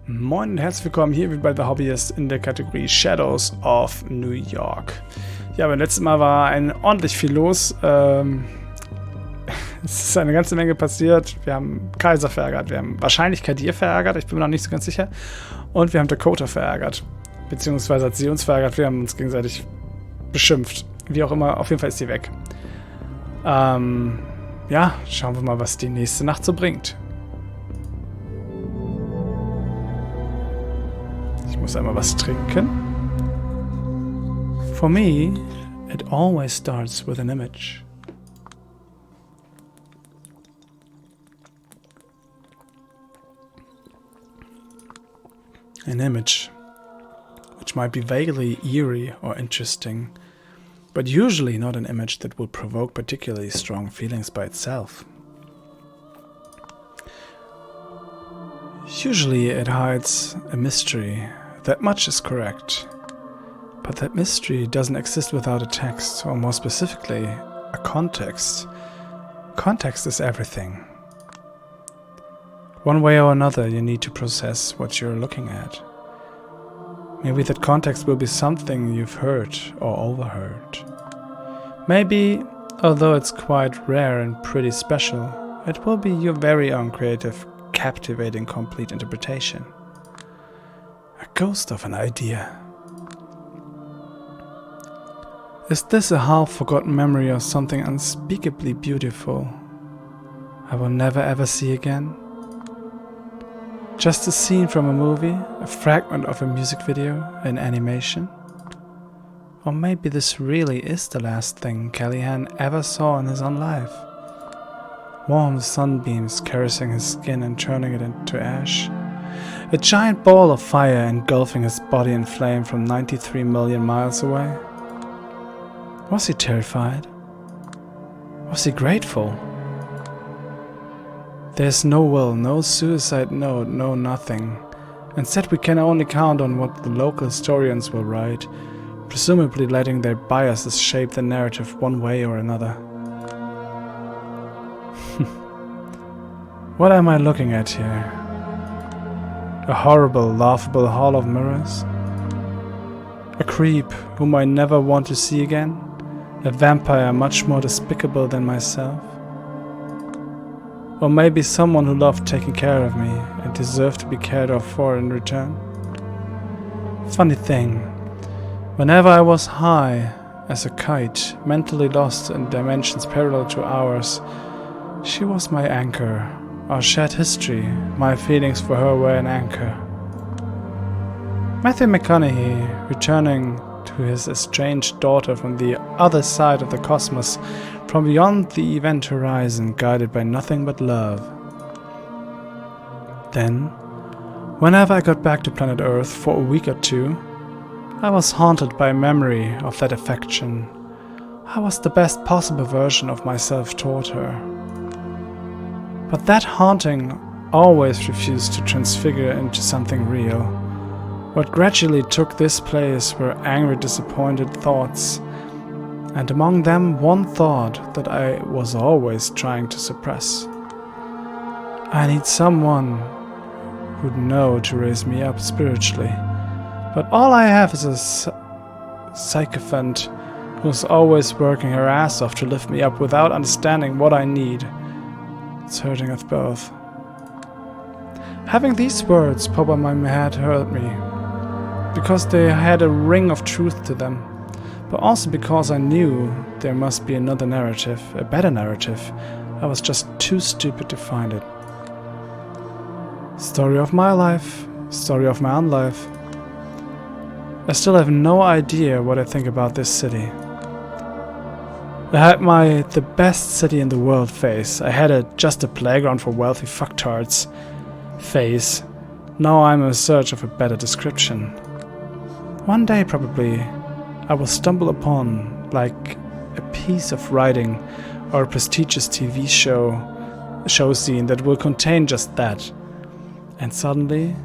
Moin und herzlich willkommen hier bei The Hobbyist in der Kategorie Shadows of New York. Ja, beim letzten Mal war ordentlich viel los. Es ist eine ganze Menge passiert. Wir haben Kaiser verärgert, wir haben wahrscheinlich Kadir verärgert, ich bin mir noch nicht so ganz sicher. Und wir haben Dakota verärgert. Beziehungsweise hat sie uns verärgert, wir haben uns gegenseitig beschimpft. Wie auch immer, auf jeden Fall ist sie weg. Ja, schauen wir mal, was die nächste Nacht so bringt. Ich muss einmal was trinken. For me, it always starts with an image. An image, which might be vaguely eerie or interesting, but usually not an image that would provoke particularly strong feelings by itself. Usually it hides a mystery. That much is correct. But that mystery doesn't exist without a text, or more specifically, a context. Context is everything. One way or another, you need to process what you're looking at. Maybe that context will be something you've heard or overheard. Maybe, although it's quite rare and pretty special, it will be your very own creative, captivating, complete interpretation. A ghost of an idea. Is this a half-forgotten memory of something unspeakably beautiful I will never ever see again? Just a scene from a movie, a fragment of a music video, an animation? Or maybe this really is the last thing Callahan ever saw in his own life. Warm sunbeams caressing his skin and turning it into ash. A giant ball of fire engulfing his body in flame from 93 million miles away. Was he terrified? Was he grateful? There's no will, no suicide note, no nothing. Instead, we can only count on what the local historians will write, presumably letting their biases shape the narrative one way or another. What am I looking at here? A horrible, laughable hall of mirrors? A creep whom I never want to see again? A vampire much more despicable than myself? Or maybe someone who loved taking care of me and deserved to be cared for in return? Funny thing, whenever I was high as a kite, mentally lost in dimensions parallel to ours, she was my anchor. Our shared history, my feelings for her were an anchor. Matthew McConaughey, returning to his estranged daughter from the other side of the cosmos, from beyond the event horizon, guided by nothing but love. Then, whenever I got back to planet Earth for a week or two, I was haunted by a memory of that affection. I was the best possible version of myself toward her. But that haunting always refused to transfigure into something real. What gradually took this place were angry, disappointed thoughts, and among them one thought that I was always trying to suppress. I need someone who'd know to raise me up spiritually, but all I have is a sycophant who's always working her ass off to lift me up without understanding what I need. It's hurting us both. Having these words pop on my head hurt me, because they had a ring of truth to them, but also because I knew there must be another narrative, a better narrative. I was just too stupid to find it. Story of my life, story of my own life. I still have no idea what I think about this city. I had the best city in the world phase. I had just a playground for wealthy fucktards phase. Now I'm in search of a better description. One day probably I will stumble upon like a piece of writing or a prestigious TV show scene that will contain just that. And suddenly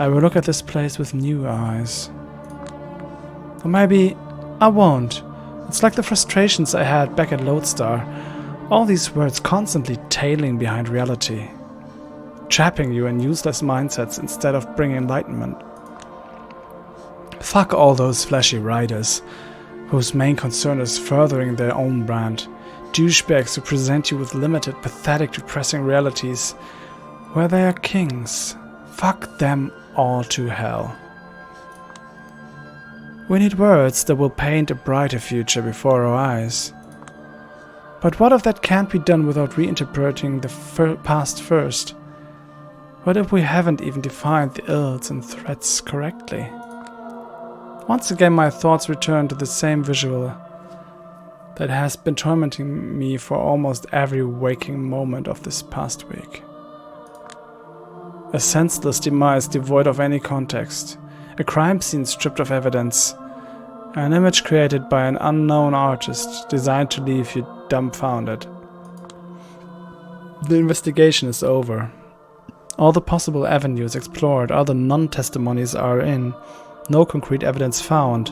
I will look at this place with new eyes. Or maybe I won't. It's like the frustrations I had back at Lodestar. All these words constantly tailing behind reality. trapping you in useless mindsets instead of bringing enlightenment. Fuck all those flashy writers, whose main concern is furthering their own brand. Douchebags who present you with limited, pathetic, depressing realities where they are kings. Fuck them all to hell. We need words that will paint a brighter future before our eyes. But what if that can't be done without reinterpreting the past first? What if we haven't even defined the ills and threats correctly? Once again my thoughts return to the same visual that has been tormenting me for almost every waking moment of this past week. A senseless demise devoid of any context, a crime scene stripped of evidence, an image created by an unknown artist designed to leave you dumbfounded. The investigation is over. All the possible avenues explored, all the non-testimonies are in, no concrete evidence found.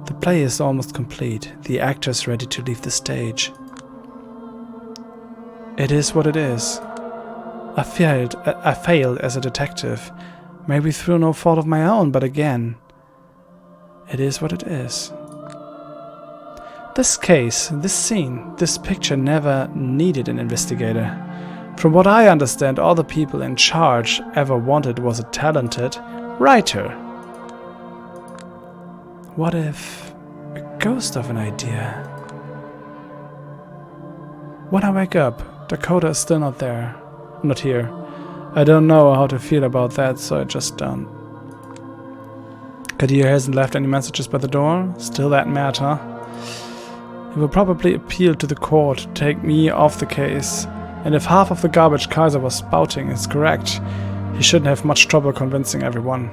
The play is almost complete, the actors ready to leave the stage. It is what it is. I failed as a detective, maybe through no fault of my own, but again, it is what it is. This case, this scene, this picture never needed an investigator. From what I understand, all the people in charge ever wanted was a talented writer. What if a ghost of an idea? When I wake up, Dakota is still not there. Not here. I don't know how to feel about that, so I just don't. Kadir hasn't left any messages by the door. Still that mad, huh? He will probably appeal to the court to take me off the case. And if half of the garbage Kaiser was spouting is correct, he shouldn't have much trouble convincing everyone.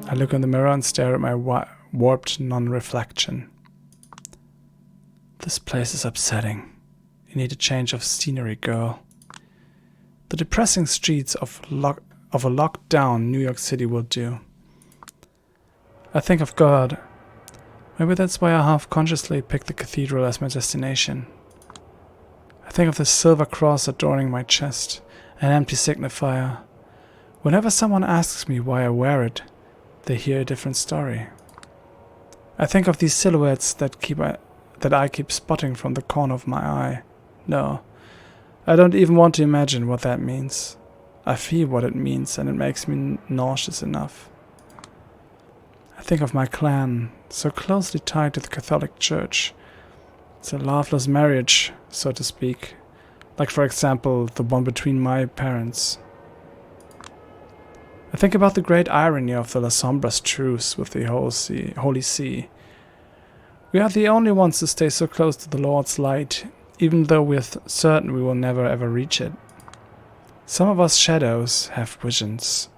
I look in the mirror and stare at my warped non-reflection. This place is upsetting. You need a change of scenery, girl. The depressing streets of a locked-down New York City will do. I think of God. Maybe that's why I half-consciously picked the cathedral as my destination. I think of the silver cross adorning my chest, an empty signifier. Whenever someone asks me why I wear it, they hear a different story. I think of these silhouettes that I keep spotting from the corner of my eye. No, I don't even want to imagine what that means. I feel what it means and it makes me nauseous enough. I think of my clan, so closely tied to the Catholic Church. It's a loveless marriage, so to speak. Like, for example, the one between my parents. I think about the great irony of the La Sombra's truce with the Holy See. We are the only ones to stay so close to the Lord's light, even though we're certain we will never ever reach it. Some of us shadows have visions.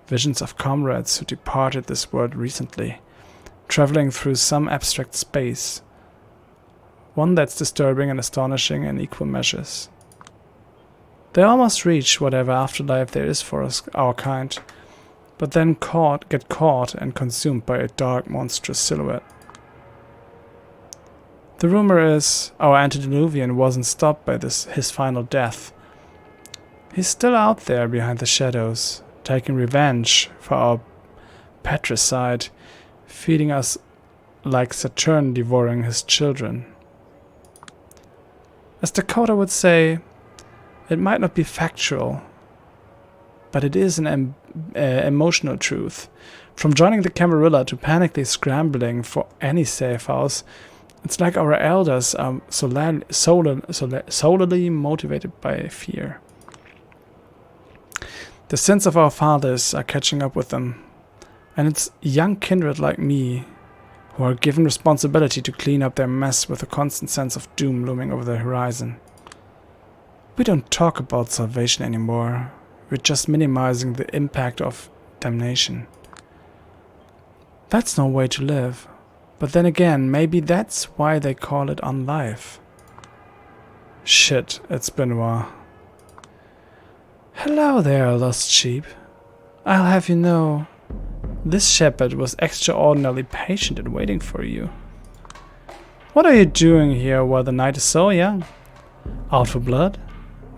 Visions of comrades who departed this world recently, traveling through some abstract space. One that's disturbing and astonishing in equal measures. They almost reach whatever afterlife there is for us, our kind, but then get caught and consumed by a dark, monstrous silhouette. The rumor is our antediluvian wasn't stopped by his final death. He's still out there behind the shadows, taking revenge for our patricide, feeding us like Saturn devouring his children. As Dakota would say, it might not be factual, but it is an emotional truth. From joining the Camarilla to panically scrambling for any safe house, it's like our elders are solely motivated by fear. The sins of our fathers are catching up with them, and it's young kindred like me who are given responsibility to clean up their mess with a constant sense of doom looming over the horizon. We don't talk about salvation anymore, we're just minimizing the impact of damnation. That's no way to live. But then again, maybe that's why they call it unlife. Shit, it's been a while. Hello there, lost sheep. I'll have you know, this shepherd was extraordinarily patient in waiting for you. What are you doing here while the night is so young? Out for blood?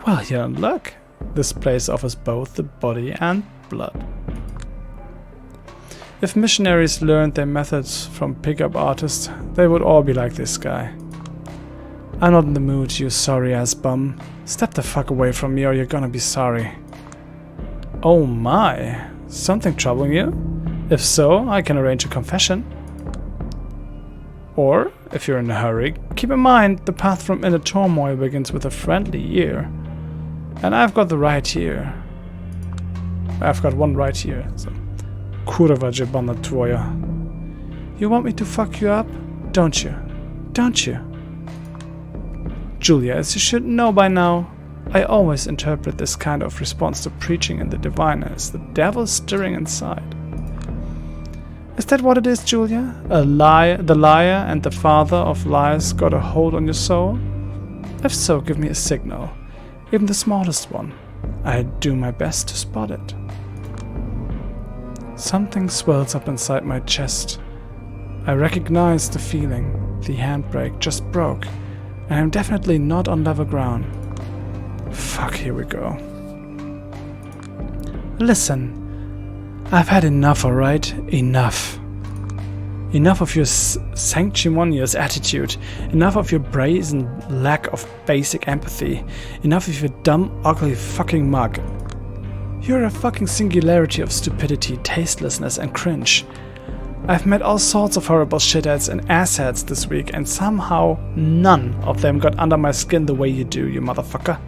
Well, you're in luck. This place offers both the body and blood. If missionaries learned their methods from pickup artists, they would all be like this guy. I'm not in the mood, you sorry-ass bum. Step the fuck away from me or you're gonna be sorry. Oh my, something troubling you? If so, I can arrange a confession. Or, if you're in a hurry, keep in mind the path from inner turmoil begins with a friendly ear. And I've got the right ear. I've got one right ear, so... Kurwa jebana twoja. You want me to fuck you up? Don't you? Don't you? Julia, as you should know by now, I always interpret this kind of response to preaching in the divine as the devil stirring inside. Is that what it is, Julia? The liar and the father of lies got a hold on your soul? If so, give me a signal, even the smallest one. I'd do my best to spot it. Something swells up inside my chest. I recognize the feeling. The handbrake just broke, and I'm definitely not on level ground. Fuck, here we go. Listen, I've had enough, alright? Enough. Enough of your sanctimonious attitude. Enough of your brazen lack of basic empathy. Enough of your dumb, ugly fucking mug. You're a fucking singularity of stupidity, tastelessness, and cringe. I've met all sorts of horrible shitheads and assheads this week, and somehow none of them got under my skin the way you do, you motherfucker.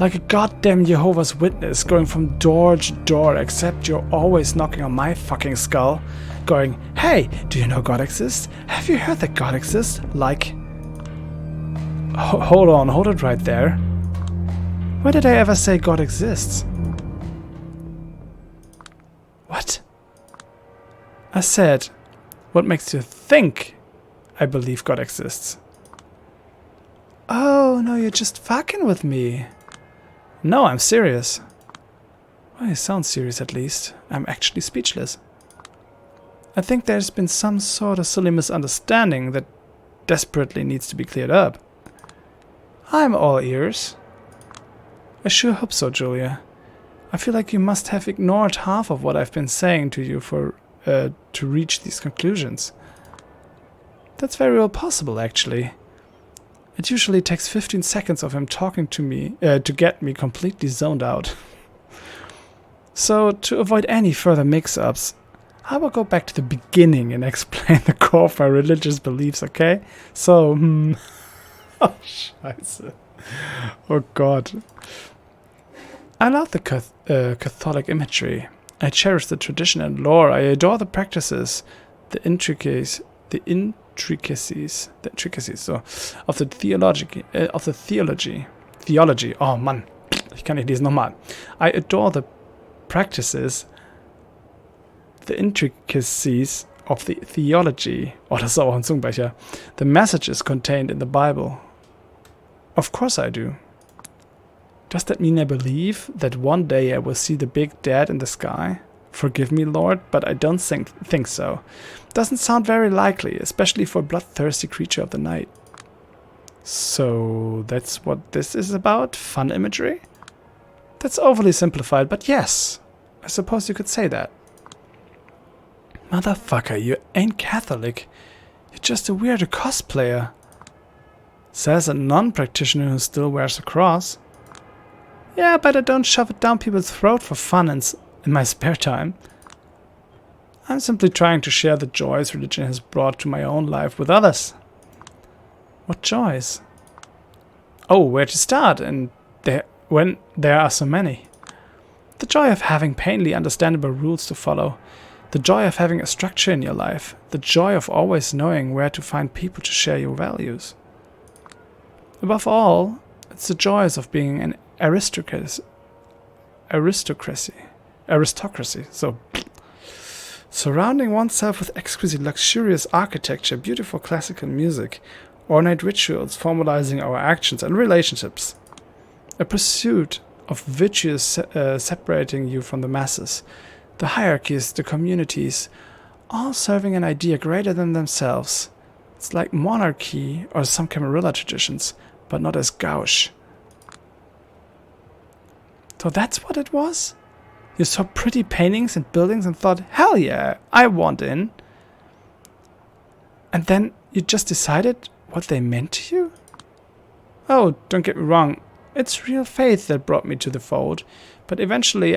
Like a goddamn Jehovah's Witness going from door to door, except you're always knocking on my fucking skull, going, hey, do you know God exists? Have you heard that God exists? Like... Hold on, hold it right there. Where did I ever say God exists? What? I said, what makes you think I believe God exists? Oh, no, you're just fucking with me. No, I'm serious. Well, you sound serious at least. I'm actually speechless. I think there's been some sort of silly misunderstanding that desperately needs to be cleared up. I'm all ears. I sure hope so, Julia. I feel like you must have ignored half of what I've been saying to you to reach these conclusions. That's very well possible, actually. It usually takes 15 seconds of him talking to me to get me completely zoned out. So, to avoid any further mix-ups, I will go back to the beginning and explain the core of my religious beliefs, okay? So, oh, scheiße. Oh God. I love the Catholic imagery. I cherish the tradition and lore. I adore the practices, the intricacies so, of the theology. Oh Mann, ich kann nicht lesen, nochmal. I adore the practices, the intricacies of the theology. Oh, das ist auch ein Zungenbrecher. The messages contained in the Bible. Of course I do. Does that mean I believe that one day I will see the big dad in the sky? Forgive me, Lord, but I don't think so. Doesn't sound very likely, especially for a bloodthirsty creature of the night. So that's what this is about? Fun imagery? That's overly simplified, but yes, I suppose you could say that. Motherfucker, you ain't Catholic. You're just a weirdo cosplayer. Says a non-practitioner who still wears a cross. Yeah, but I don't shove it down people's throat for fun in my spare time. I'm simply trying to share the joys religion has brought to my own life with others. What joys? Oh, where to start? And when there are so many. The joy of having plainly understandable rules to follow. The joy of having a structure in your life. The joy of always knowing where to find people to share your values. Above all, it's the joys of being an aristocracy. So, surrounding oneself with exquisite, luxurious architecture, beautiful classical music, ornate rituals formalizing our actions and relationships. A pursuit of virtues separating you from the masses, the hierarchies, the communities, all serving an idea greater than themselves. It's like monarchy or some Camarilla traditions, but not as gauche. So that's what it was? You saw pretty paintings and buildings and thought, hell yeah, I want in. And then you just decided what they meant to you? Oh, don't get me wrong. It's real faith that brought me to the fold. But eventually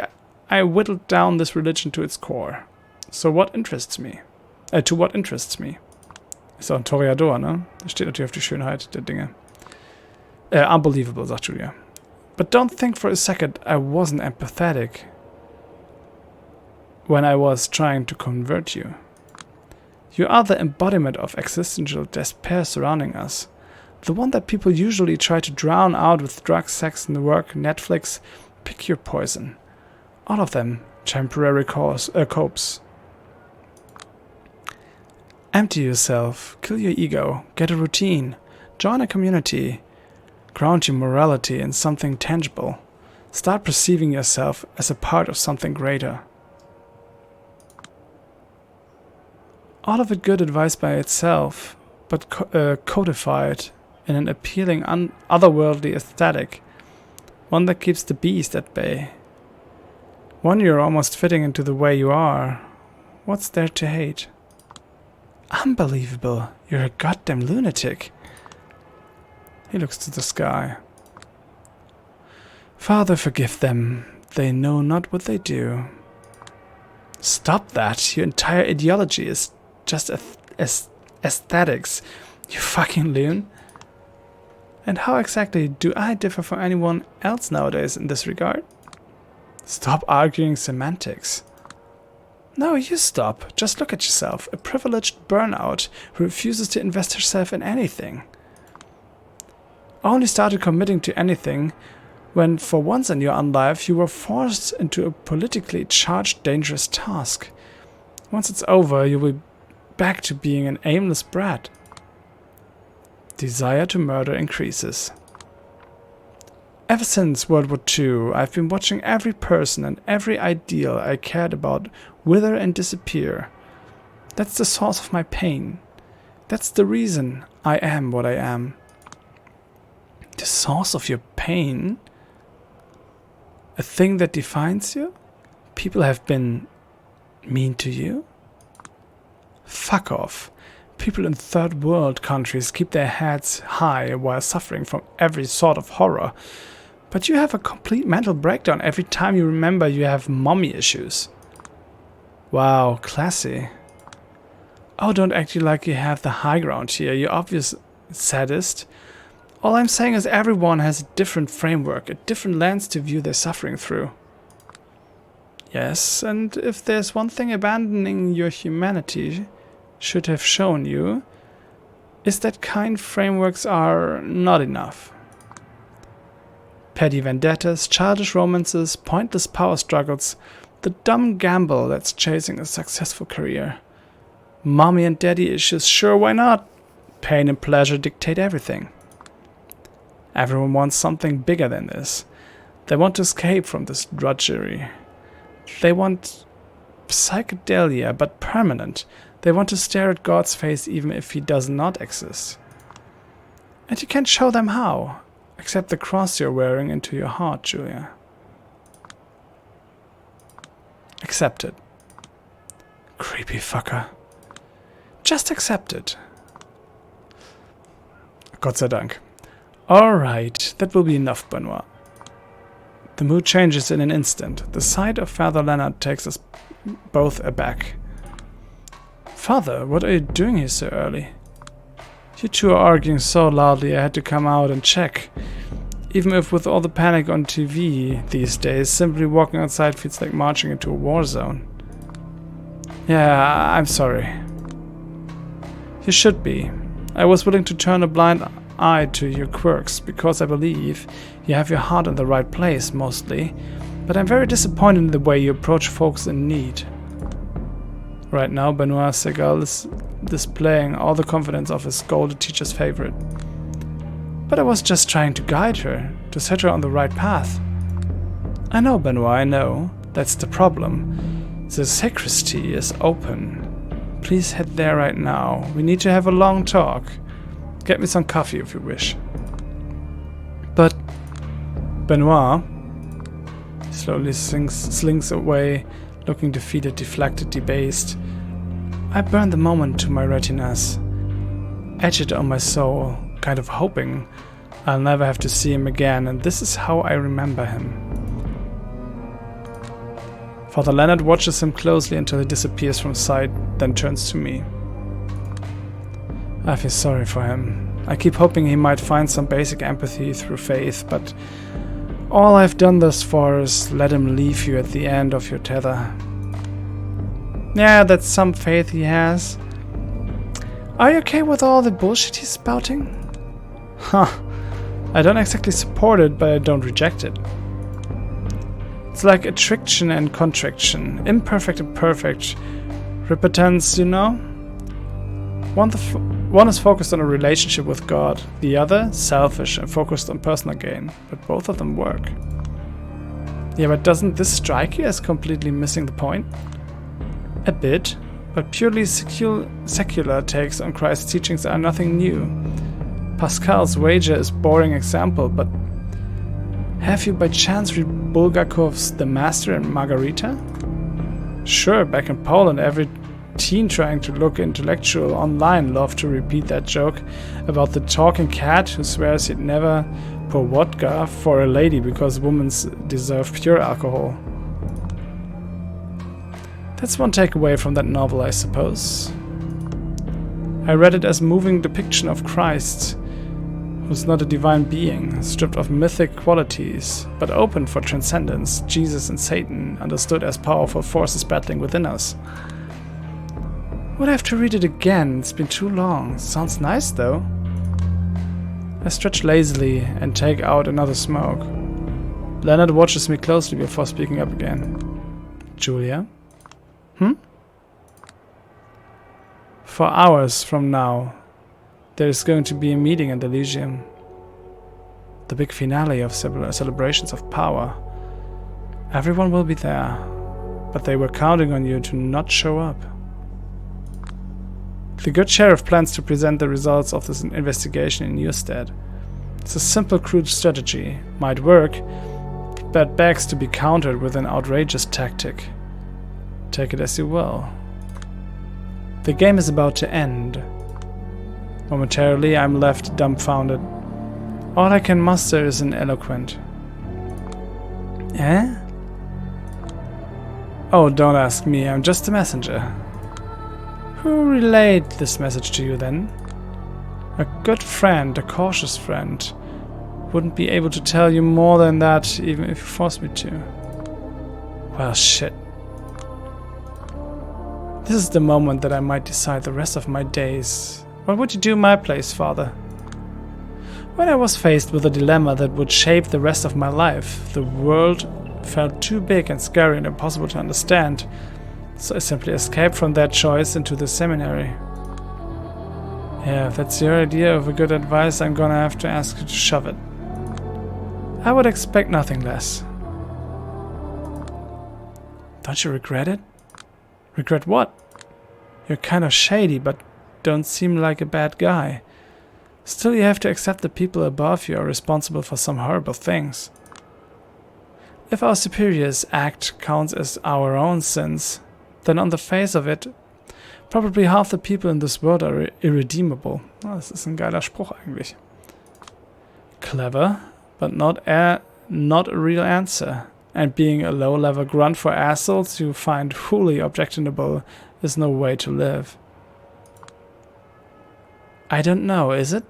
I whittled down this religion to its core. So what interests me? To what interests me? Ist auch ein Toreador, ne? Da steht natürlich auf die Schönheit der Dinge. Unbelievable, sagt Julia. But don't think for a second I wasn't empathetic when I was trying to convert you. You are the embodiment of existential despair surrounding us. The one that people usually try to drown out with drugs, sex, and work, Netflix. Pick your poison. All of them temporary copes. Empty yourself, kill your ego, get a routine, join a community, ground your morality in something tangible. Start perceiving yourself as a part of something greater. All of it good advice by itself, but codified in an appealing, otherworldly aesthetic. One that keeps the beast at bay. One you're almost fitting into the way you are. What's there to hate? Unbelievable. You're a goddamn lunatic. He looks to the sky. Father, forgive them. They know not what they do. Stop that. Your entire ideology is just aesthetics. You fucking loon. And how exactly do I differ from anyone else nowadays in this regard? Stop arguing semantics. No, you stop. Just look at yourself. A privileged burnout who refuses to invest herself in anything. Only started committing to anything when, for once in your own life, you were forced into a politically charged, dangerous task. Once it's over, you will be back to being an aimless brat. Desire to murder increases. Ever since World War II, I've been watching every person and every ideal I cared about wither and disappear. That's the source of my pain. That's the reason I am what I am. The source of your pain? A thing that defines you? People have been mean to you? Fuck off. People in third world countries keep their heads high while suffering from every sort of horror. But you have a complete mental breakdown every time you remember you have mommy issues. Wow, classy. Oh, don't act like you have the high ground here, you obvious sadist. All I'm saying is everyone has a different framework, a different lens to view their suffering through. Yes, and if there's one thing abandoning your humanity should have shown you, is that kind frameworks are not enough. Petty vendettas, childish romances, pointless power struggles, the dumb gamble that's chasing a successful career. Mommy and daddy issues, sure, why not? Pain and pleasure dictate everything. Everyone wants something bigger than this. They want to escape from this drudgery. They want psychedelia, but permanent. They want to stare at God's face even if he does not exist. And you can't show them how, except the cross you're wearing into your heart, Julia. Accept it. Creepy fucker. Just accept it. Gott sei Dank. Alright, that will be enough, Benoit. The mood changes in an instant. The sight of Father Leonard takes us both aback. Father, what are you doing here so early? You two are arguing so loudly I had to come out and check. Even if with all the panic on TV these days, simply walking outside feels like marching into a war zone. Yeah, I'm sorry. You should be. I was willing to turn a blind eye to your quirks because I believe you have your heart in the right place, mostly. But I'm very disappointed in the way you approach folks in need. Right now, Benoit Segal is displaying all the confidence of his scolded teacher's favorite. But I was just trying to guide her, to set her on the right path. I know, Benoit, I know. That's the problem. The sacristy is open. Please head there right now. We need to have a long talk. Get me some coffee if you wish. But, Benoit, slowly slinks away, looking defeated, deflected, debased. I burn the moment to my retinas, etch it on my soul, kind of hoping I'll never have to see him again, and this is how I remember him. Father Leonard watches him closely until he disappears from sight, then turns to me. I feel sorry for him. I keep hoping he might find some basic empathy through faith, but all I've done thus far is let him leave you at the end of your tether. Yeah, that's some faith he has. Are you okay with all the bullshit he's spouting? Huh. I don't exactly support it, but I don't reject it. It's like attraction and contraction, imperfect and perfect. Repentance, you know? One is focused on a relationship with God, the other selfish and focused on personal gain, but both of them work. Yeah, but doesn't this strike you as completely missing the point? A bit, but purely secular takes on Christ's teachings are nothing new. Pascal's wager is boring example, but have you by chance read Bulgakov's The Master and Margarita? Sure, back in Poland, every teen trying to look intellectual online loved to repeat that joke about the talking cat who swears he'd never pour vodka for a lady because women deserve pure alcohol. That's one takeaway from that novel, I suppose. I read it as a moving depiction of Christ, who's not a divine being, stripped of mythic qualities, but open for transcendence, Jesus and Satan, understood as powerful forces battling within us. Would have to read it again, it's been too long. Sounds nice though. I stretch lazily and take out another smoke. Leonard watches me closely before speaking up again. Julia? For hours from now, there is going to be a meeting in the Elysium. The big finale of celebrations of power. Everyone will be there, but they were counting on you to not show up. The good sheriff plans to present the results of this investigation in your stead. It's a simple, crude strategy. Might work, but begs to be countered with an outrageous tactic. Take it as you will. The game is about to end. Momentarily, I'm left dumbfounded. All I can muster is an eloquent. Eh? Oh, don't ask me, I'm just a messenger. Who relayed this message to you then? A good friend, a cautious friend. Wouldn't be able to tell you more than that even if you forced me to. Well, shit. This is the moment that I might decide the rest of my days. What would you do in my place, Father? When I was faced with a dilemma that would shape the rest of my life, the world felt too big and scary and impossible to understand, so I simply escaped from that choice into the seminary. Yeah, if that's your idea of a good advice, I'm gonna have to ask you to shove it. I would expect nothing less. Don't you regret it? Regret what? You're kind of shady, but don't seem like a bad guy. Still, you have to accept the people above you are responsible for some horrible things. If our superiors' act counts as our own sins, then on the face of it, probably half the people in this world are irredeemable. Oh, das ist ein geiler Spruch eigentlich. Clever, but not a real answer. And being a low-level grunt for assholes you find wholly objectionable is no way to live. I don't know, is it?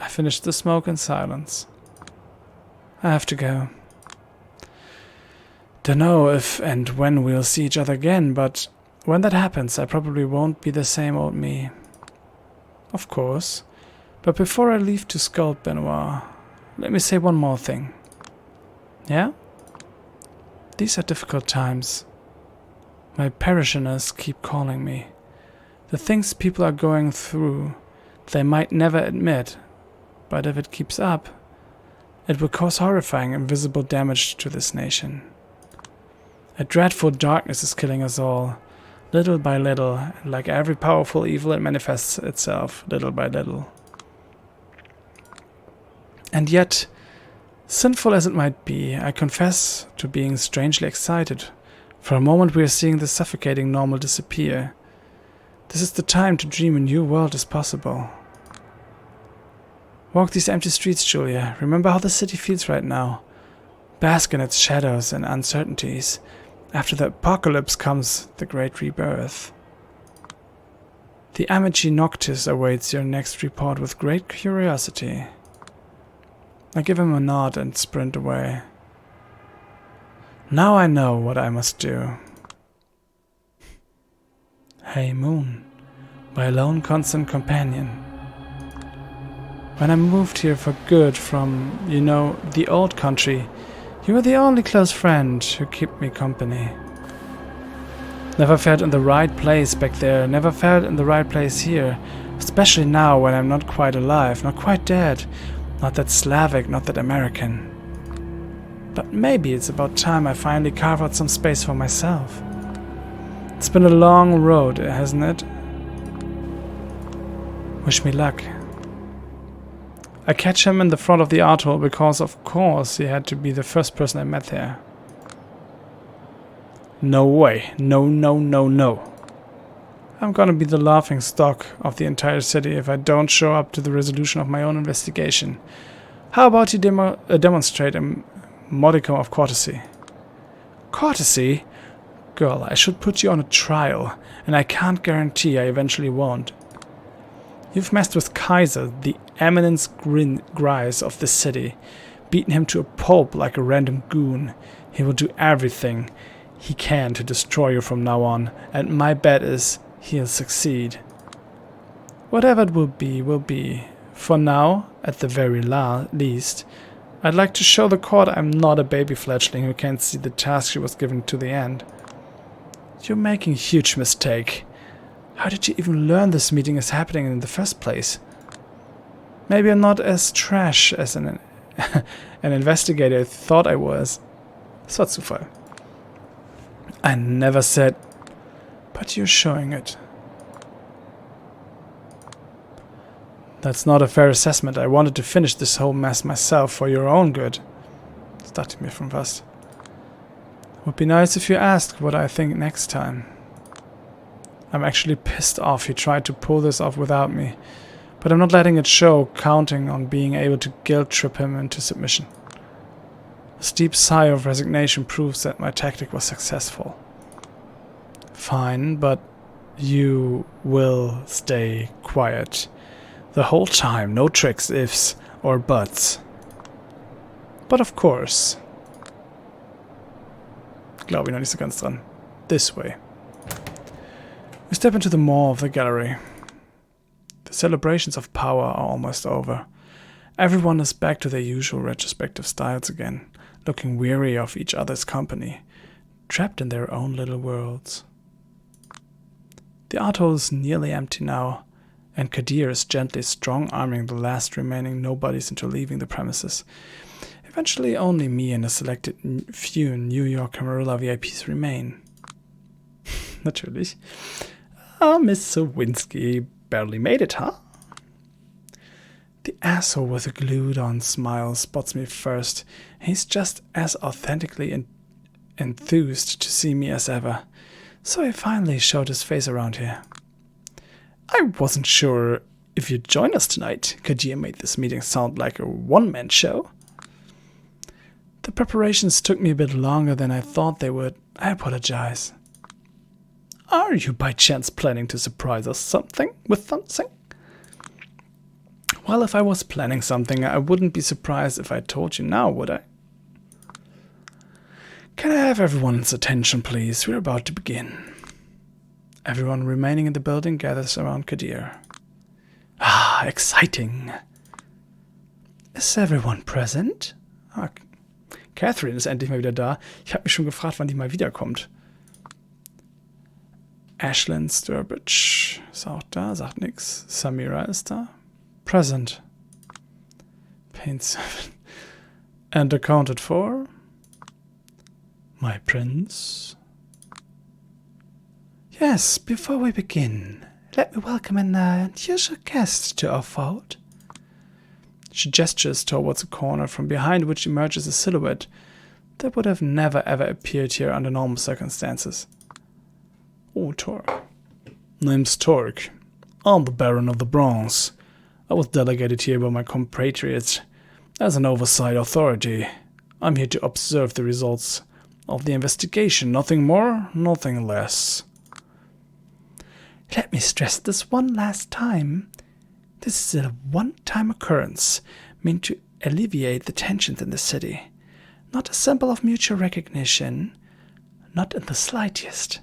I finished the smoke in silence. I have to go. Don't know if and when we'll see each other again, but when that happens, I probably won't be the same old me. Of course. But before I leave to sculpt Benoit, let me say one more thing. Yeah? These are difficult times. My parishioners keep calling me. The things people are going through, they might never admit, but if it keeps up, it will cause horrifying invisible damage to this nation. A dreadful darkness is killing us all, little by little, and like every powerful evil, it manifests itself little by little. And yet, Sinful as it might be, I confess to being strangely excited. For a moment we are seeing the suffocating normal disappear. This is the time to dream a new world is possible. Walk these empty streets, Julia. Remember how the city feels right now. Bask in its shadows and uncertainties. After the apocalypse comes the great rebirth. The Amici Noctis awaits your next report with great curiosity. I give him a nod and sprint away. Now I know what I must do. Hey Moon, my lone constant companion. When I moved here for good from, you know, the old country, you were the only close friend who kept me company. Never felt in the right place back there, never felt in the right place here, especially now when I'm not quite alive, not quite dead, not that Slavic, not that American. But maybe it's about time I finally carve out some space for myself. It's been a long road, hasn't it? Wish me luck. I catch him in the front of the art hall because of course he had to be the first person I met there. No way. No, no, no, no. I'm gonna be the laughing stock of the entire city if I don't show up to the resolution of my own investigation. How about you demonstrate a modicum of courtesy? Courtesy? Girl, I should put you on a trial, and I can't guarantee I eventually won't. You've messed with Kaiser, the eminence grise of the city, beaten him to a pulp like a random goon. He will do everything he can to destroy you from now on, and my bet is he'll succeed. Whatever it will be. For now, at the very least, I'd like to show the court I'm not a baby fledgling who can't see the task she was given to the end. You're making a huge mistake. How did you even learn this meeting is happening in the first place? Maybe I'm not as trash as an investigator thought I was. Das war Zufall. I never said, but you're showing it. That's not a fair assessment. I wanted to finish this whole mess myself for your own good. Das dachte ich mir schon fast. Would be nice if you asked what I think next time. I'm actually pissed off he tried to pull this off without me, but I'm not letting it show, counting on being able to guilt trip him into submission. A steep sigh of resignation proves that my tactic was successful. Fine, but you will stay quiet. The whole time, no tricks, ifs, or buts. But of course. Glaube ich noch nicht so ganz dran. This way. We step into the maw of the gallery. The celebrations of power are almost over. Everyone is back to their usual retrospective styles again, looking weary of each other's company, trapped in their own little worlds. The art hall is nearly empty now, and Kadir is gently strong-arming the last remaining nobodies into leaving the premises. Eventually only me and a selected few New York Camarilla VIPs remain. Natürlich. Miss Sawinski barely made it, huh? The asshole with a glued-on smile spots me first. He's just as authentically enthused to see me as ever. So he finally showed his face around here. I wasn't sure if you'd join us tonight. Kadir made this meeting sound like a one-man show. The preparations took me a bit longer than I thought they would. I apologize. Are you by chance planning to surprise us with something? Well, if I was planning something, I wouldn't be surprised if I told you now, would I? Can I have everyone's attention, please? We're about to begin. Everyone remaining in the building gathers around Kadir. Ah, exciting. Is everyone present? Ah, Catherine ist endlich mal wieder da. Ich habe mich schon gefragt, wann die mal wiederkommt. Ashlyn Sturbridge ist auch da, sagt nix. Samira ist da. Present. Paint 7. And accounted for. My prince. Yes, before we begin, let me welcome an unusual guest to our fold. She gestures towards a corner from behind which emerges a silhouette that would have never ever appeared here under normal circumstances. Oh, Torque. Name's Torque. I'm the Baron of the Bronze. I was delegated here by my compatriots as an oversight authority. I'm here to observe the results of the investigation, nothing more, nothing less. Let me stress this one last time. This is a one-time occurrence, meant to alleviate the tensions in the city. Not a symbol of mutual recognition, not in the slightest.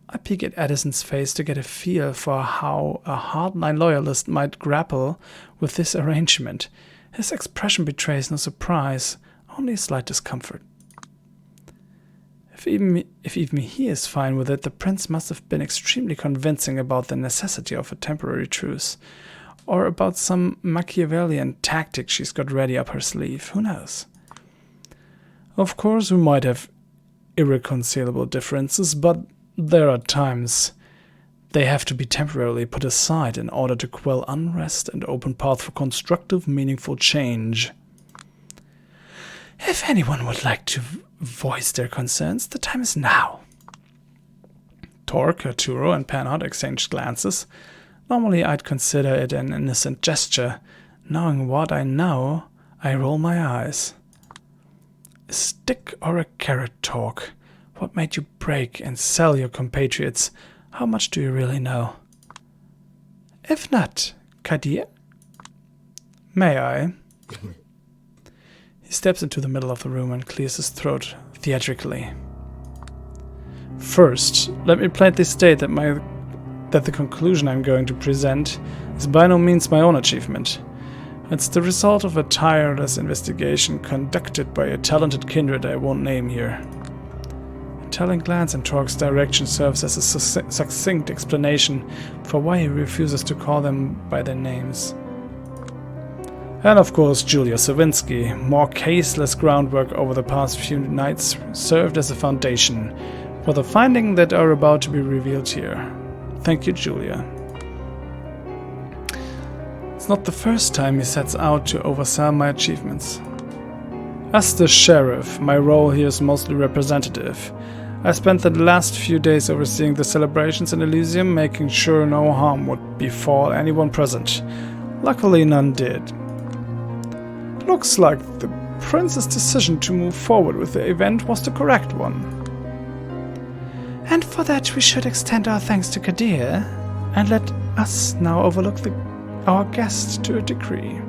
I peek at Addison's face to get a feel for how a hardline loyalist might grapple with this arrangement. His expression betrays no surprise, only a slight discomfort. If even he is fine with it, the prince must have been extremely convincing about the necessity of a temporary truce, or about some Machiavellian tactic she's got ready up her sleeve, who knows? Of course, we might have irreconcilable differences, but there are times they have to be temporarily put aside in order to quell unrest and open path for constructive, meaningful change. If anyone would like to voice their concerns, the time is now. Torque, Arturo, and Panhard exchanged glances. Normally I'd consider it an innocent gesture. Knowing what I know, I roll my eyes. A stick or a carrot, Torque? What made you break and sell your compatriots? How much do you really know? If not, Kadir? May I? He steps into the middle of the room and clears his throat theatrically. First, let me plainly state that the conclusion I'm going to present is by no means my own achievement. It's the result of a tireless investigation conducted by a talented kindred I won't name here. A telling glance in Torque's direction serves as a succinct explanation for why he refuses to call them by their names. And of course Julia Savinsky. More caseless groundwork over the past few nights served as a foundation for the findings that are about to be revealed here. Thank you, Julia. It's not the first time he sets out to oversell my achievements. As the sheriff, my role here is mostly representative. I spent the last few days overseeing the celebrations in Elysium, making sure no harm would befall anyone present. Luckily, none did. Looks like the prince's decision to move forward with the event was the correct one. And for that we should extend our thanks to Kadir, and let us now overlook our guest to a degree.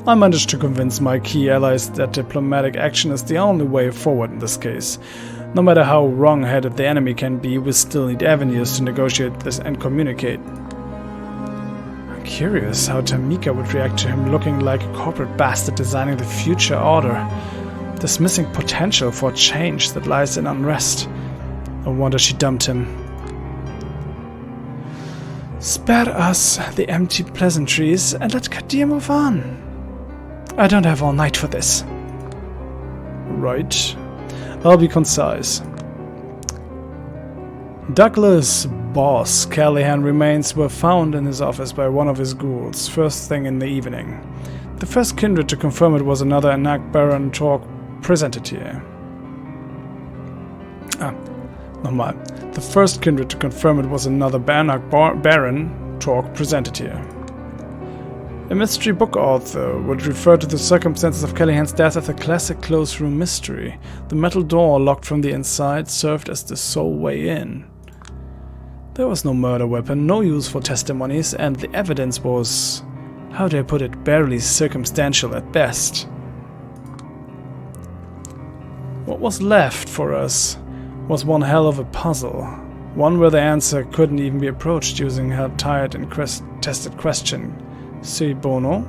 I managed to convince my key allies that diplomatic action is the only way forward in this case. No matter how wrong-headed the enemy can be, we still need avenues to negotiate this and communicate. I'm curious how Tamika would react to him looking like a corporate bastard designing the future order, dismissing potential for change that lies in unrest. No wonder she dumped him. Spare us the empty pleasantries and let Kadir move on. I don't have all night for this. Right. I'll be concise. Douglas' boss, Callahan, remains were found in his office by one of his ghouls, first thing in the evening. The first kindred to confirm it was another Anak Baron Torque presented here. Nochmal. The first kindred to confirm it was another Anak Baron Torque presented here. A mystery book author would refer to the circumstances of Callahan's death as a classic closed room mystery. The metal door, locked from the inside, served as the sole way in. There was no murder weapon, no useful testimonies, and the evidence was, how do I put it, barely circumstantial at best. What was left for us was one hell of a puzzle, one where the answer couldn't even be approached using her tired and tested question. Sui bono?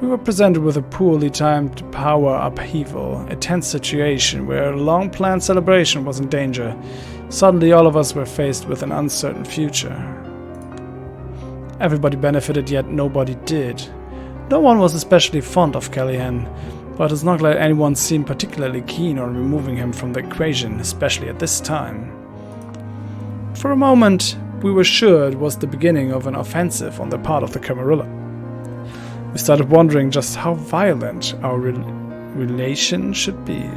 We were presented with a poorly timed power upheaval, a tense situation where a long-planned celebration was in danger. Suddenly all of us were faced with an uncertain future. Everybody benefited, yet nobody did. No one was especially fond of Callahan, but it's not like anyone seemed particularly keen on removing him from the equation, especially at this time. For a moment, we were sure it was the beginning of an offensive on the part of the Camarilla. We started wondering just how violent our relation should be.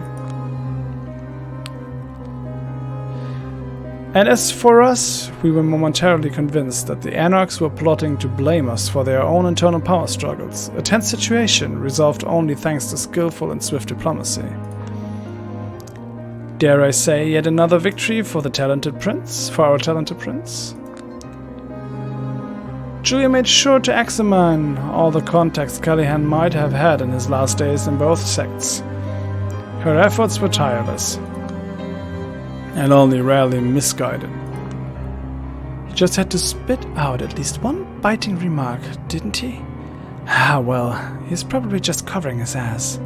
And as for us, we were momentarily convinced that the Anarchs were plotting to blame us for their own internal power struggles, a tense situation resolved only thanks to skillful and swift diplomacy. Dare I say, yet another victory for our talented prince? Julia made sure to examine all the contacts Callahan might have had in his last days in both sects. Her efforts were tireless, and only rarely misguided. He just had to spit out at least one biting remark, didn't he? Ah, well, he's probably just covering his ass.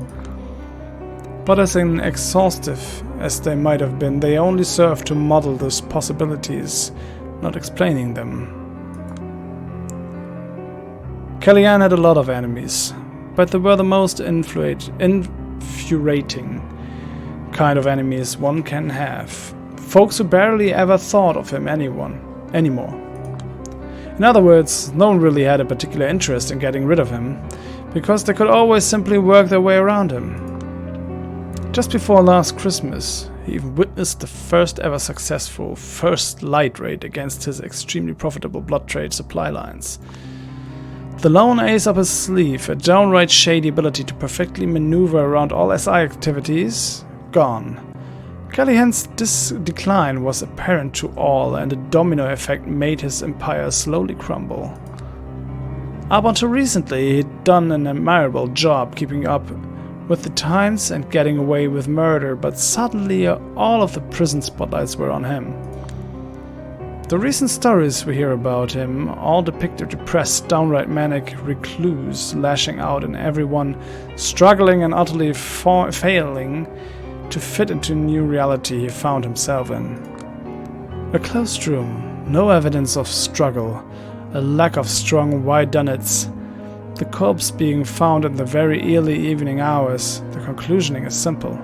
But as exhaustive as they might have been, they only served to model those possibilities, not explaining them. Kellyanne had a lot of enemies, but they were the most infuriating kind of enemies one can have. Folks who barely ever thought of him anymore. In other words, no one really had a particular interest in getting rid of him, because they could always simply work their way around him. Just before last Christmas, he even witnessed the first ever successful first light raid against his extremely profitable blood trade supply lines. The lone ace up his sleeve, a downright shady ability to perfectly maneuver around all SI activities, gone. Callahan's decline was apparent to all, and a domino effect made his empire slowly crumble. Up until recently, he'd done an admirable job keeping up with the times and getting away with murder, but suddenly all of the prison spotlights were on him. The recent stories we hear about him all depict a depressed, downright manic recluse lashing out at everyone, struggling and utterly failing to fit into a new reality he found himself in. A closed room, no evidence of struggle, a lack of strong whodunits, the corpse being found in the very early evening hours. The conclusion is simple.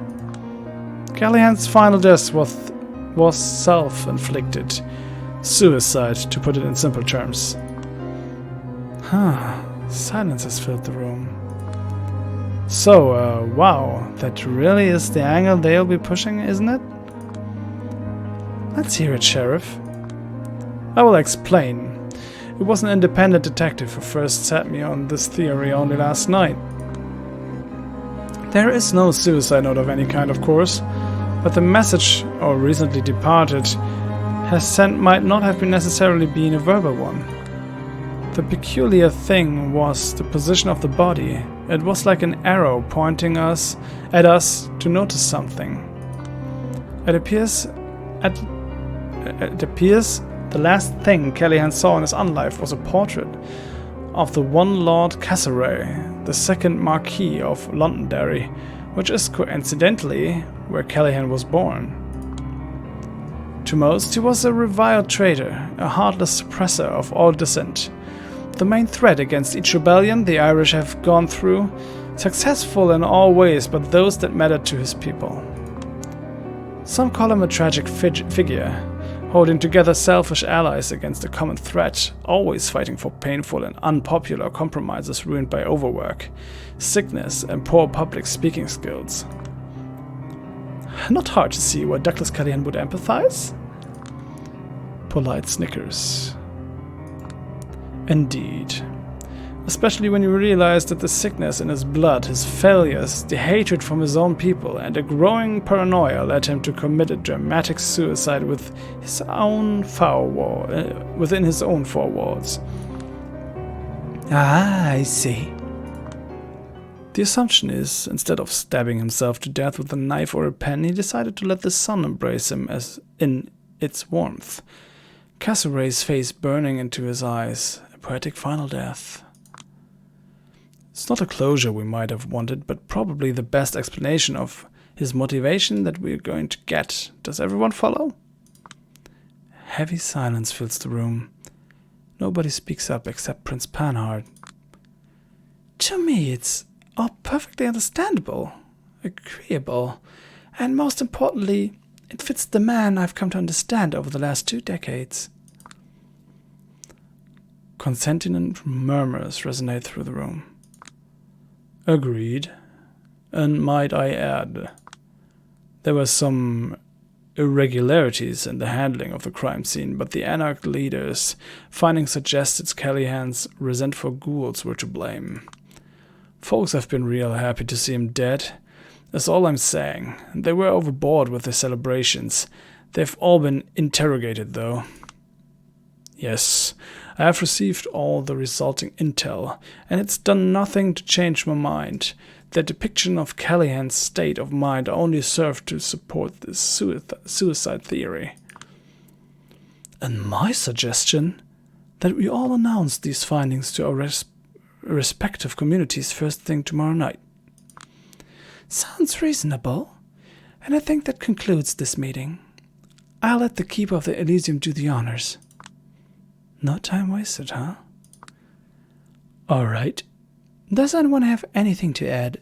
Callahan's final death was self-inflicted. Suicide, to put it in simple terms. Silence has filled the room. So, wow, that really is the angle they'll be pushing, isn't it? Let's hear it, Sheriff. I will explain. It was an independent detective who first set me on this theory only last night. There is no suicide note of any kind, of course, but the message, or recently departed, has sent might not have been necessarily been a verbal one. The peculiar thing was the position of the body. It was like an arrow pointing at us to notice something. It appears the last thing Callahan saw in his own life was a portrait of the one Lord Castlereagh, the second Marquis of Londonderry, which is coincidentally where Callahan was born. To most, he was a reviled traitor, a heartless suppressor of all dissent. The main threat against each rebellion the Irish have gone through, successful in all ways but those that mattered to his people. Some call him a tragic figure, holding together selfish allies against a common threat, always fighting for painful and unpopular compromises ruined by overwork, sickness, and poor public speaking skills. Not hard to see why Douglas Callahan would empathize. Polite snickers. Indeed. Especially when you realize that the sickness in his blood, his failures, the hatred from his own people, and a growing paranoia led him to commit a dramatic suicide within his own four walls. Ah, I see. The assumption is, instead of stabbing himself to death with a knife or a pen, he decided to let the sun embrace him as in its warmth. Castlereagh's face burning into his eyes, a poetic final death. It's not a closure we might have wanted, but probably the best explanation of his motivation that we're going to get. Does everyone follow? Heavy silence fills the room. Nobody speaks up except Prince Panhard. To me, it's all perfectly understandable, agreeable, and most importantly, it fits the man I've come to understand over the last 2 decades. Consentient murmurs resonate through the room. Agreed. And might I add, there were some irregularities in the handling of the crime scene, but the anarch leaders' findings suggested Callahan's resentful ghouls were to blame. Folks have been real happy to see him dead. That's all I'm saying. They were overboard with the celebrations. They've all been interrogated, though. Yes, I have received all the resulting intel, and it's done nothing to change my mind. The depiction of Callahan's state of mind only served to support this suicide theory. And my suggestion? That we all announce these findings to our respective communities first thing tomorrow night. Sounds reasonable, and I think that concludes this meeting. I'll let the Keeper of the Elysium do the honors. No time wasted, huh? All right. Does anyone have anything to add?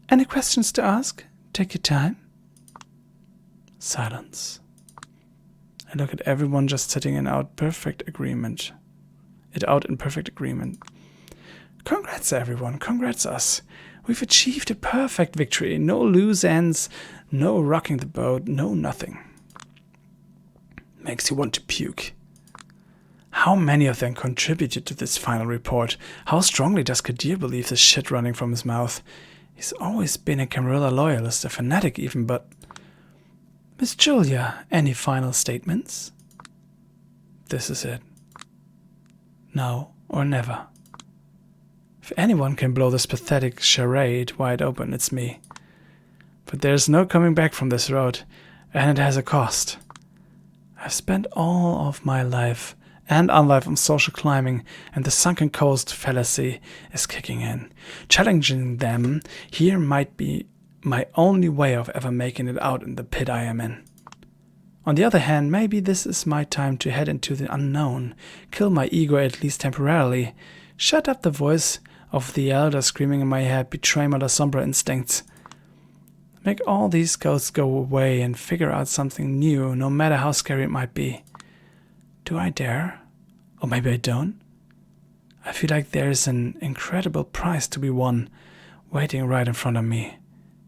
Any questions to ask? Take your time. Silence. I look at everyone just sitting in perfect agreement. Congrats, everyone. Congrats us. We've achieved a perfect victory. No loose ends, no rocking the boat, no nothing. Makes you want to puke. How many of them contributed to this final report? How strongly does Kadir believe this shit running from his mouth? He's always been a Camarilla loyalist, a fanatic even, but... Miss Julia, any final statements? This is it. Now or never. If anyone can blow this pathetic charade wide open, it's me. But there's no coming back from this road, and it has a cost. I've spent all of my life and unlife on social climbing, and the sunken coast fallacy is kicking in. Challenging them here might be my only way of ever making it out in the pit I am in. On the other hand, maybe this is my time to head into the unknown, kill my ego at least temporarily, shut up the voice of the elder screaming in my head, betray my La Sombra instincts. Make all these ghosts go away and figure out something new, no matter how scary it might be. Do I dare? Or maybe I don't? I feel like there's an incredible prize to be won, waiting right in front of me.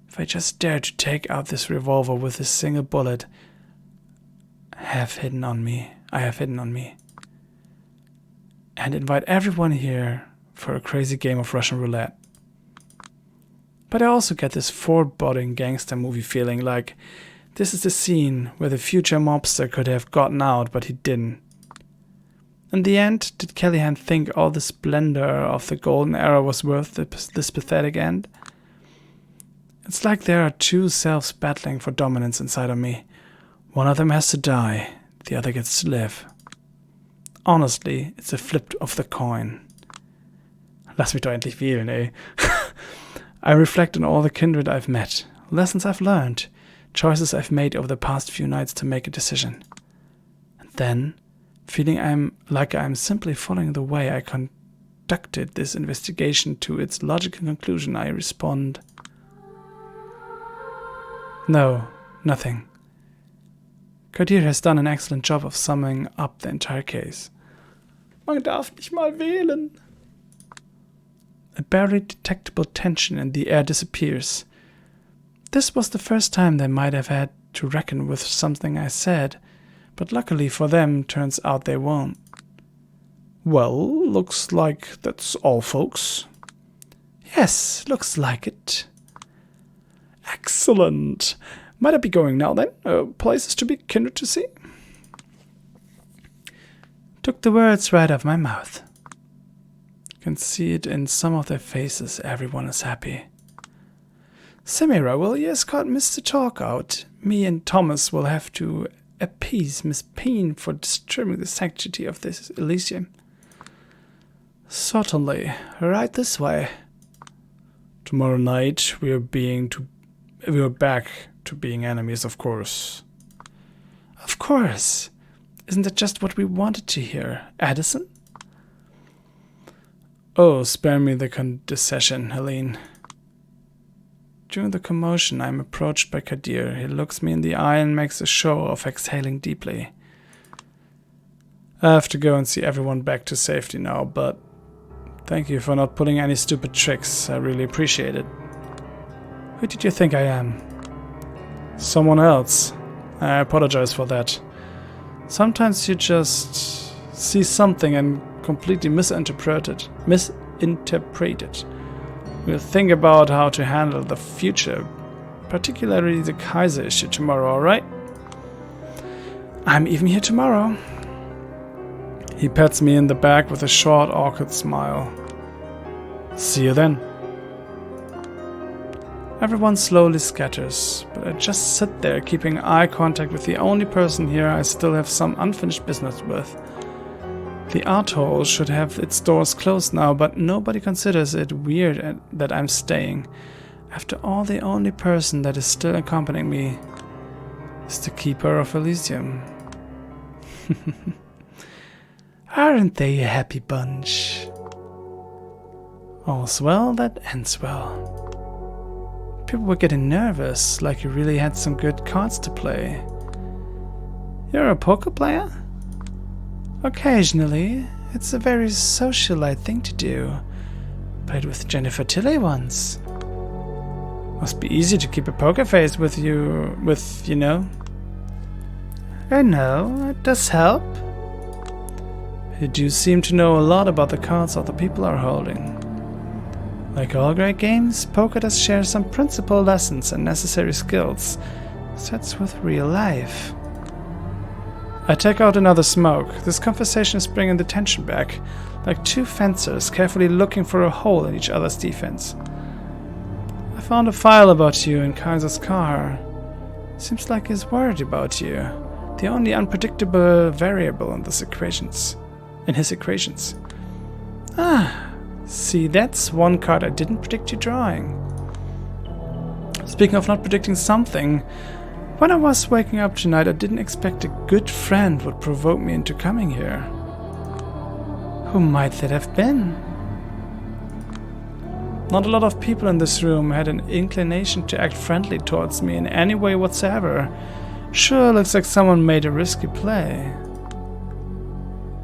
If I just dare to take out this revolver with a single bullet I have hidden on me, and invite everyone here for a crazy game of Russian roulette. But I also get this foreboding gangster movie feeling, like this is the scene where the future mobster could have gotten out, but he didn't. In the end, did Callahan think all the splendor of the golden era was worth this pathetic end? It's like there are two selves battling for dominance inside of me. One of them has to die, the other gets to live. Honestly, it's a flip of the coin. Lass mich doch endlich wählen, ey. I reflect on all the kindred I've met, lessons I've learned, choices I've made over the past few nights to make a decision. And then, feeling I'm simply following the way I conducted this investigation to its logical conclusion, I respond, no, nothing. Kadir has done an excellent job of summing up the entire case. Man darf nicht mal wählen. A barely detectable tension in the air disappears. This was the first time they might have had to reckon with something I said, but luckily for them, turns out they won't. Well, looks like that's all, folks. Yes, looks like it. Excellent. Might I be going now, then? Places to be, kindred to see? Took the words right out of my mouth. Can see it in some of their faces. Everyone is happy. Samira, will you escort Mr. Talk out? Me and Thomas will have to appease Miss Peen for disturbing the sanctity of this Elysium. Certainly. Right this way. Tomorrow night we are back to being enemies, of course. Of course. Isn't that just what we wanted to hear, Addison? Oh, spare me the condescension, Helene. During the commotion, I am approached by Kadir. He looks me in the eye and makes a show of exhaling deeply. I have to go and see everyone back to safety now, but thank you for not pulling any stupid tricks. I really appreciate it. Who did you think I am? Someone else. I apologize for that. Sometimes you just see something and completely misinterpret it. We'll think about how to handle the future, particularly the Kaiser issue tomorrow, alright? I'm even here tomorrow. He pats me in the back with a short, awkward smile. See you then. Everyone slowly scatters, but I just sit there keeping eye contact with the only person here I still have some unfinished business with. The art hall should have its doors closed now, but nobody considers it weird that I'm staying. After all, the only person that is still accompanying me is the Keeper of Elysium. Aren't they a happy bunch? All's well that ends well. People were getting nervous, like you really had some good cards to play. You're a poker player? Occasionally. It's a very socialite thing to do. Played with Jennifer Tilly once. Must be easy to keep a poker face with you know. I know, it does help. You do seem to know a lot about the cards other people are holding. Like all great games, poker does share some principal lessons and necessary skills. Sets with real life. I take out another smoke. This conversation is bringing the tension back, like two fencers carefully looking for a hole in each other's defense. I found a file about you in Kaiser's car. Seems like he's worried about you. The only unpredictable variable in his equations. Ah, see, that's one card I didn't predict you drawing. Speaking of not predicting something, when I was waking up tonight, I didn't expect a good friend would provoke me into coming here. Who might that have been? Not a lot of people in this room had an inclination to act friendly towards me in any way whatsoever. Sure looks like someone made a risky play.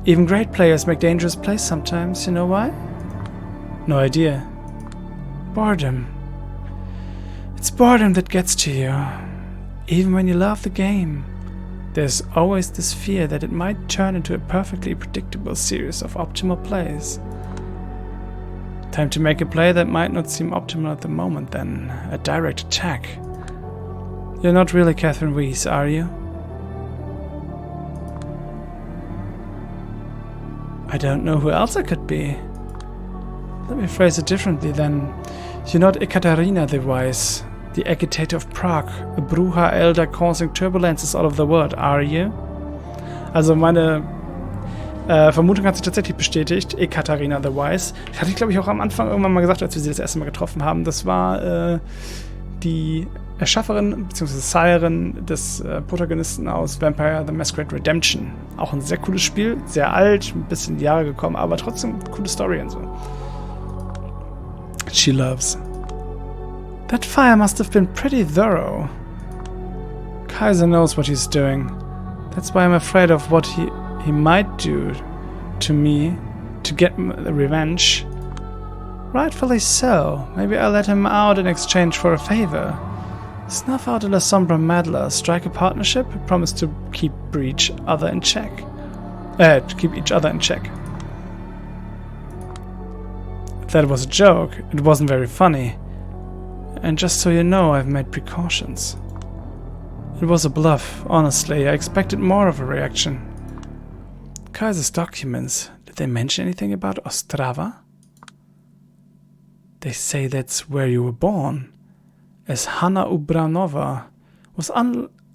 Even great players make dangerous plays sometimes, you know why? No idea. Boredom. It's boredom that gets to you. Even when you love the game, there's always this fear that it might turn into a perfectly predictable series of optimal plays. Time to make a play that might not seem optimal at the moment, then a direct attack. You're not really Catherine Weiss, are you? I don't know who else I could be. Let me phrase it differently then. You're not Ekaterina the Wise, the agitator of Prague, a Bruja elder causing turbulences all over the world, are you? Also meine Vermutung hat sich tatsächlich bestätigt. Ekaterina the Wise. Das hatte ich, glaube ich, auch am Anfang irgendwann mal gesagt, als wir sie das erste Mal getroffen haben. Das war die Erschafferin bzw. Sirerin des Protagonisten aus Vampire the Masquerade Redemption. Auch ein sehr cooles Spiel, sehr alt, ein bisschen in die Jahre gekommen, aber trotzdem coole Story und so. She loves. That fire must have been pretty thorough. Kaiser knows what he's doing. That's why I'm afraid of what he might do to me to get revenge. Rightfully so. Maybe I'll let him out in exchange for a favor. Snuff out a La Sombra meddler, strike a partnership, promise to keep each other in check. That was a joke. It wasn't very funny. And just so you know, I've made precautions. It was a bluff, honestly. I expected more of a reaction. Kaiser's documents, did they mention anything about Ostrava? They say that's where you were born. As Hanna Ubranova was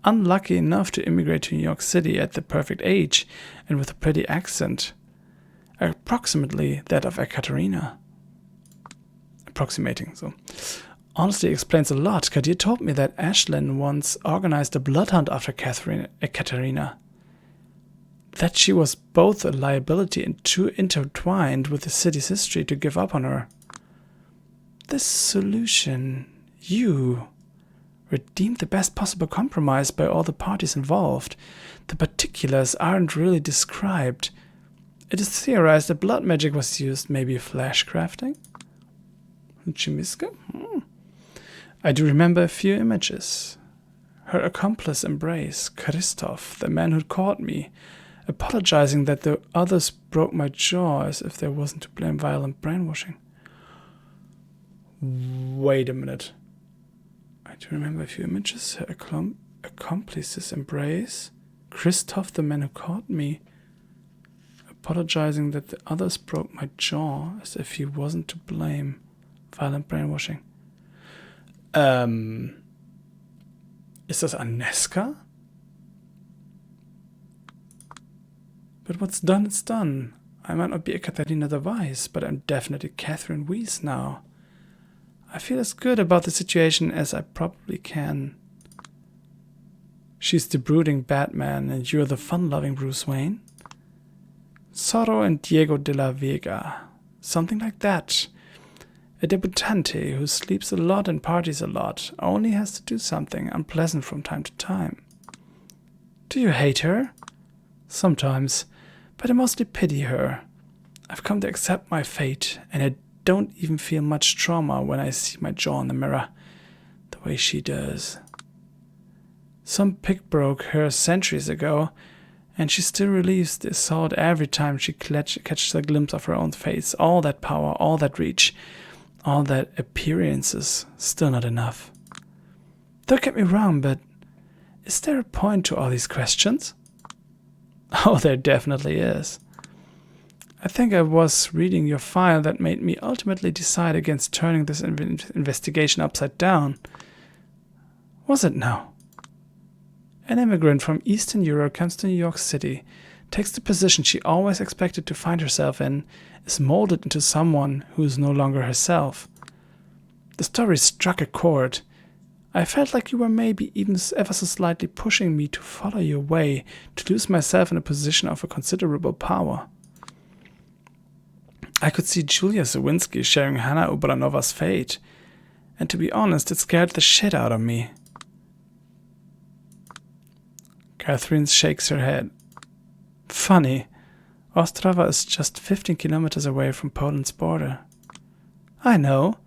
unlucky enough to immigrate to New York City at the perfect age and with a pretty accent. Approximately that of Ekaterina. Approximating, so. Honestly, explains a lot. Kadir told me that Ashlyn once organized a bloodhunt after Ekaterina. That she was both a liability and too intertwined with the city's history to give up on her. This solution, you, redeemed the best possible compromise by all the parties involved. The particulars aren't really described. It is theorized that blood magic was used, maybe flash crafting? Chimiska? I do remember a few images. Her accomplice embrace, Christoph, the man who caught me, apologizing that the others broke my jaw as if there wasn't to blame violent brainwashing. Wait a minute. I do remember a few images. Her accomplice's embrace, Christoph, the man who caught me, apologizing that the others broke my jaw as if he wasn't to blame. Violent brainwashing. Ist das Aneska? But what's done is done. I might not be Ekaterina the Wise, but I'm definitely Catherine Weiss now. I feel as good about the situation as I probably can. She's the brooding Batman, and you're the fun-loving Bruce Wayne? Zorro and Diego de la Vega. Something like that. A debutante who sleeps a lot and parties a lot, only has to do something unpleasant from time to time. Do you hate her? Sometimes, but I mostly pity her. I've come to accept my fate, and I don't even feel much trauma when I see my jaw in the mirror, the way she does. Some pig broke her centuries ago, and she still relieves the assault every time she catches a glimpse of her own face. All that power, all that reach, all that appearances, still not enough. Don't get me wrong, but is there a point to all these questions? Oh, there definitely is. I think I was reading your file that made me ultimately decide against turning this investigation upside down. Was it now? An immigrant from Eastern Europe comes to New York City, takes the position she always expected to find herself in, is molded into someone who is no longer herself. The story struck a chord. I felt like you were maybe even ever so slightly pushing me to follow your way, to lose myself in a position of a considerable power. I could see Julia Zawinski sharing Hanna Ubranova's fate, and to be honest, it scared the shit out of me. Catherine shakes her head. Funny. Ostrava is just 15 kilometers away from Poland's border. I know.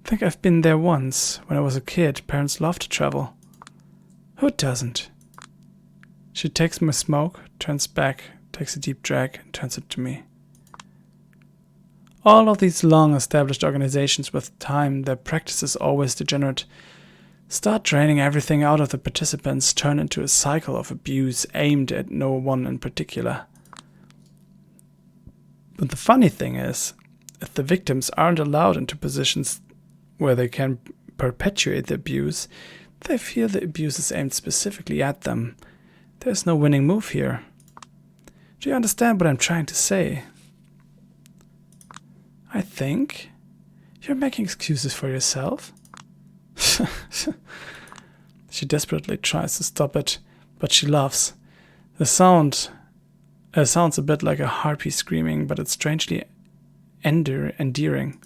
I think I've been there once. When I was a kid, parents loved to travel. Who doesn't? She takes my smoke, turns back, takes a deep drag, and turns it to me. All of these long-established organizations with time, their practices always degenerate, start draining everything out of the participants, turn into a cycle of abuse aimed at no one in particular. But the funny thing is, if the victims aren't allowed into positions where they can perpetuate the abuse, they feel the abuse is aimed specifically at them. There's no winning move here. Do you understand what I'm trying to say? I think you're making excuses for yourself. She desperately tries to stop it, but she laughs. The sound sounds a bit like a harpy screaming, but it's strangely endearing.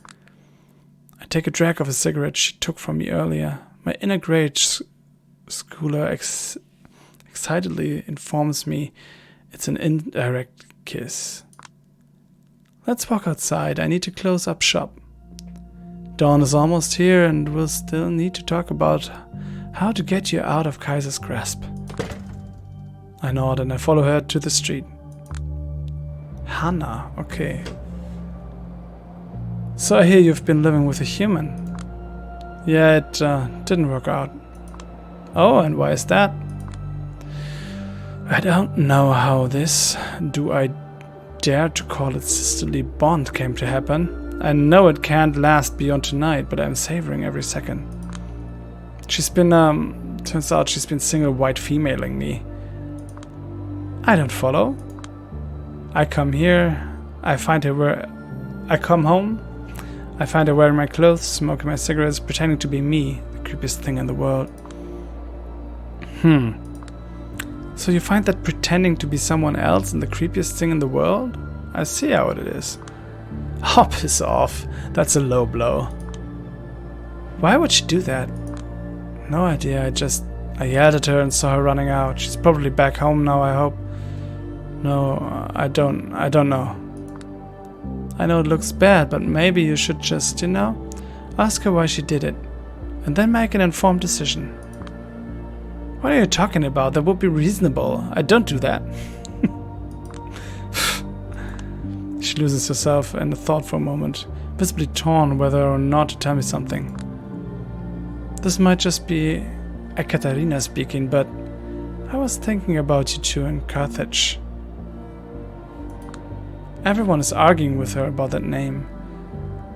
I take a drag of a cigarette she took from me earlier. My inner grade schooler excitedly informs me it's an indirect kiss. Let's walk outside. I need to close up shop. Dawn is almost here, and we'll still need to talk about how to get you out of Kaiser's grasp. I nod and I follow her to the street. Hannah, okay. So I hear you've been living with a human. Yeah, it didn't work out. Oh, and why is that? I don't know how this, do I dare to call it sisterly bond, came to happen. I know it can't last beyond tonight, but I'm savoring every second. She's been, turns out she's been single white femaling me. I don't follow. I come here, I find her I come home, I find her wearing my clothes, smoking my cigarettes, pretending to be me, the creepiest thing in the world. So you find that pretending to be someone else and the creepiest thing in the world? I see how it is. Oh, piss off. That's a low blow. Why would she do that? No idea, I just I yelled at her and saw her running out. She's probably back home now, I hope. No, I don't know. I know it looks bad, but maybe you should just, ask her why she did it. And then make an informed decision. What are you talking about? That would be reasonable. I don't do that. She loses herself in thought for a moment, visibly torn whether or not to tell me something. This might just be Ekaterina speaking, but I was thinking about you two in Carthage. Everyone is arguing with her about that name.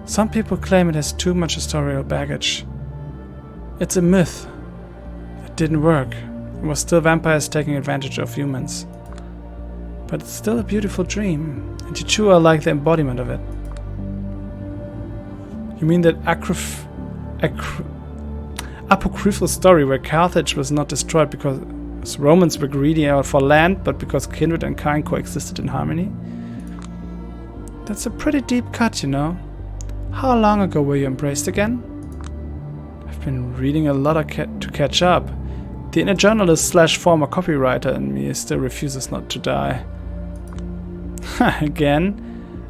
Some people claim it has too much historical baggage. It's a myth. It didn't work. It was still vampires taking advantage of humans. But it's still a beautiful dream, and you two are like the embodiment of it. You mean that apocryphal story where Carthage was not destroyed because Romans were greedy for land, but because kindred and kind coexisted in harmony? That's a pretty deep cut, How long ago were you embraced again? I've been reading a lot to catch up. The inner journalist / former copywriter in me still refuses not to die. Again,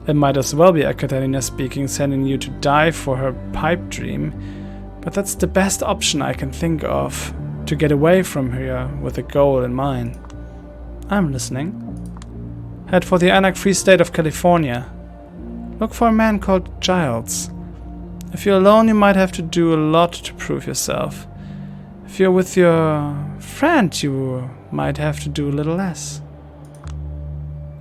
it might as well be Ekaterina speaking, sending you to die for her pipe dream, but that's the best option I can think of to get away from here with a goal in mind. I'm listening. Head for the anarch-free state of California. Look for a man called Giles. If you're alone, you might have to do a lot to prove yourself. If you're with your friend, you might have to do a little less.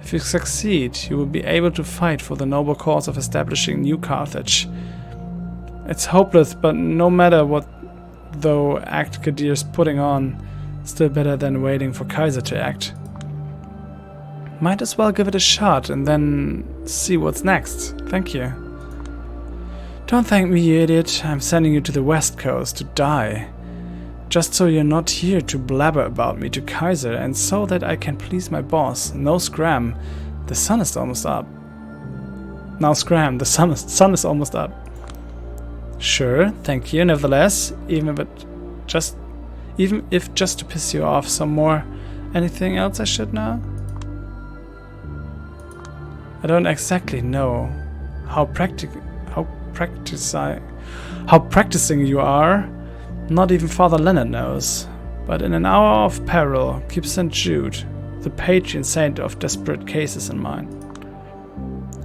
If you succeed, you will be able to fight for the noble cause of establishing New Carthage. It's hopeless, but no matter what though act Kadir's putting on, still better than waiting for Kaiser to act. Might as well give it a shot and then see what's next. Thank you. Don't thank me, you idiot. I'm sending you to the West Coast to die. Just so you're not here to blabber about me to Kaiser, and so that I can please my boss. No scram. The sun is almost up. Now scram. The sun is almost up. Sure, thank you. Nevertheless, even if just to piss you off some more. Anything else I should know? I don't exactly know how practicing you are. Not even Father Leonard knows. But in an hour of peril, keep St. Jude, the patron saint of desperate cases, in mind.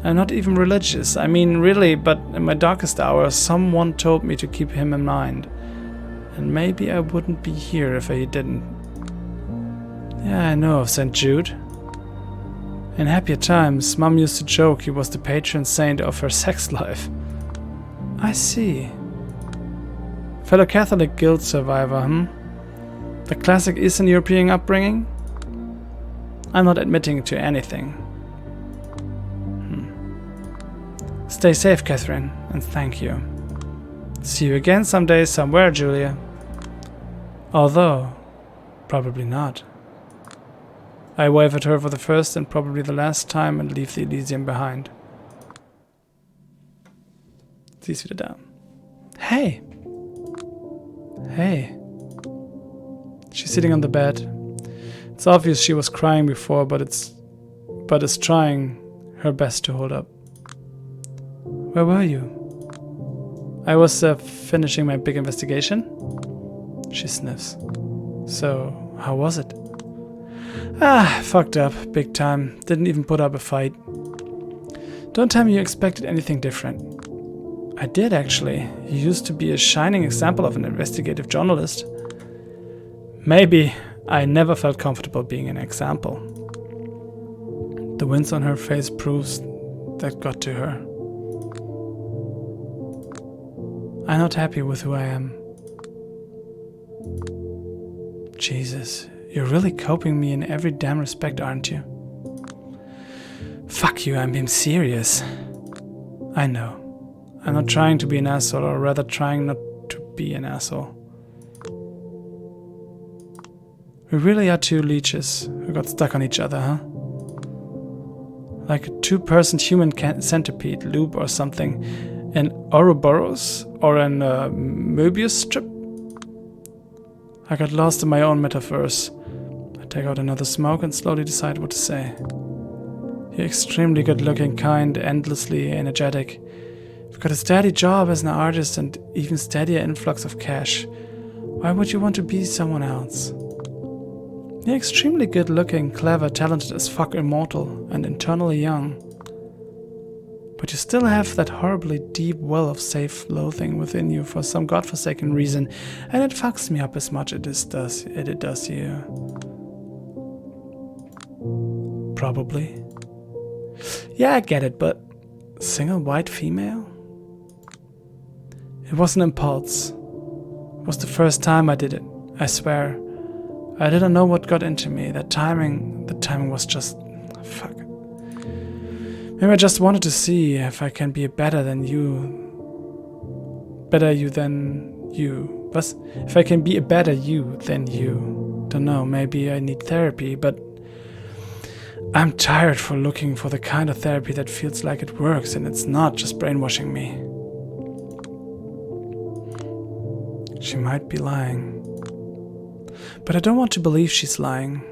I'm not even religious. I mean, really, but in my darkest hour, someone told me to keep him in mind. And maybe I wouldn't be here if he didn't. Yeah, I know of St. Jude. In happier times, Mum used to joke he was the patron saint of her sex life. I see. Fellow Catholic guild survivor, The classic Eastern European upbringing? I'm not admitting to anything. Stay safe, Catherine, and thank you. See you again someday, somewhere, Julia. Although, probably not. I wave at her for the first and probably the last time and leave the Elysium behind. Sie ist wieder da. Hey! Hey. She's sitting on the bed. It's obvious she was crying before, but is trying her best to hold up. Where were you? I was finishing my big investigation. She sniffs. So, how was it? Fucked up, big time. Didn't even put up a fight. Don't tell me you expected anything different. I did, actually. You used to be a shining example of an investigative journalist. Maybe. I never felt comfortable being an example. The wince on her face proves that got to her. I'm not happy with who I am. Jesus, you're really coping me in every damn respect, aren't you? Fuck you, I'm being serious. I know. I'm not trying to be an asshole, or rather trying not to be an asshole. We really are two leeches who got stuck on each other, huh? Like a two-person human centipede loop or something. An Ouroboros or an Möbius strip? I got lost in my own metaphors. I take out another smoke and slowly decide what to say. You're extremely good-looking, kind, endlessly energetic. You've got a steady job as an artist and even steadier influx of cash. Why would you want to be someone else? You're extremely good-looking, clever, talented as fuck, immortal, and eternally young. But you still have that horribly deep well of self-loathing within you for some godforsaken reason, and it fucks me up as much as it does you. Probably. Yeah, I get it, but single white female? It was an impulse. It was the first time I did it, I swear. I didn't know what got into me. The timing was just... fuck. Maybe I just wanted to see if I can be better than you. Better you than you. But if I can be a better you than you. Don't know, maybe I need therapy, but I'm tired for looking for the kind of therapy that feels like it works and it's not just brainwashing me. She might be lying. But I don't want to believe she's lying.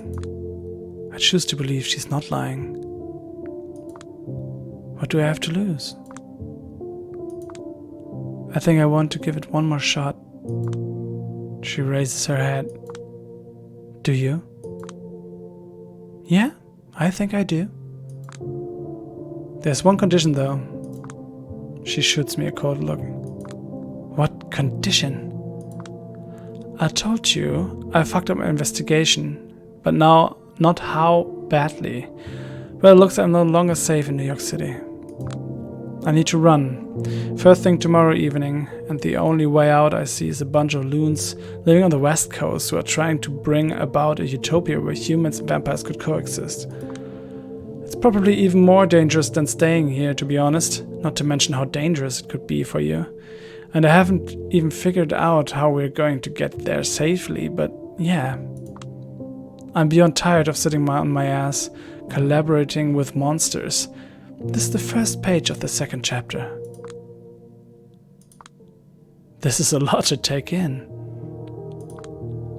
I choose to believe she's not lying. What do I have to lose? I think I want to give it one more shot. She raises her head. Do you? Yeah, I think I do. There's one condition though. She shoots me a cold look. What condition? I told you I fucked up my investigation, but now not how badly. Well, it looks like I'm no longer safe in New York City. I need to run. First thing tomorrow evening, and the only way out I see is a bunch of loons living on the West Coast who are trying to bring about a utopia where humans and vampires could coexist. It's probably even more dangerous than staying here, to be honest, not to mention how dangerous it could be for you. And I haven't even figured out how we're going to get there safely, but yeah. I'm beyond tired of sitting on my ass, collaborating with monsters. This is the first page of the second chapter. This is a lot to take in.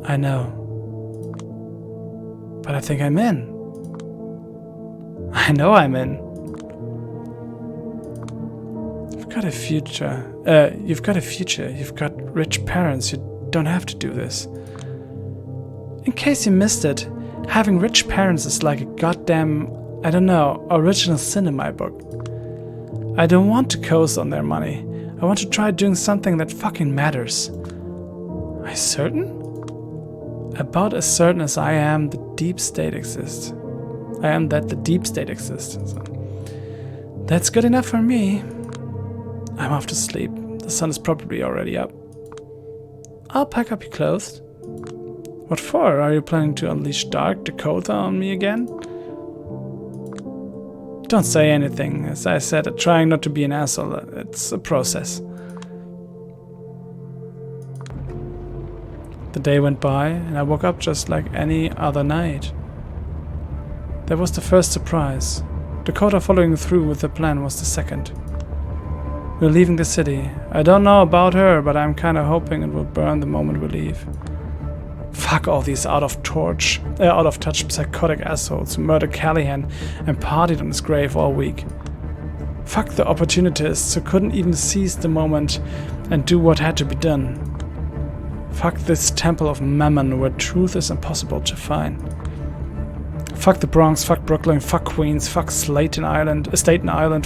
I know. But I think I'm in. I know I'm in. You've got a future. You've got rich parents. You don't have to do this. In case you missed it, having rich parents is like a goddamn, I don't know, original sin in my book. I don't want to coast on their money. I want to try doing something that fucking matters. Are you certain? About as certain as I am the deep state exists. I am that the deep state exists. So that's good enough for me. I'm off to sleep. The sun is probably already up. I'll pack up your clothes. What for? Are you planning to unleash Dark Dakota on me again? Don't say anything. As I said, I'm trying not to be an asshole. It's a process. The day went by, and I woke up just like any other night. That was the first surprise. Dakota following through with the plan was the second. We're leaving the city. I don't know about her, but I'm kinda hoping it will burn the moment we leave. Fuck all these out of touch psychotic assholes who murdered Callahan and partied on his grave all week. Fuck the opportunists who couldn't even seize the moment and do what had to be done. Fuck this temple of Mammon where truth is impossible to find. Fuck the Bronx, fuck Brooklyn, fuck Queens, fuck Staten Island,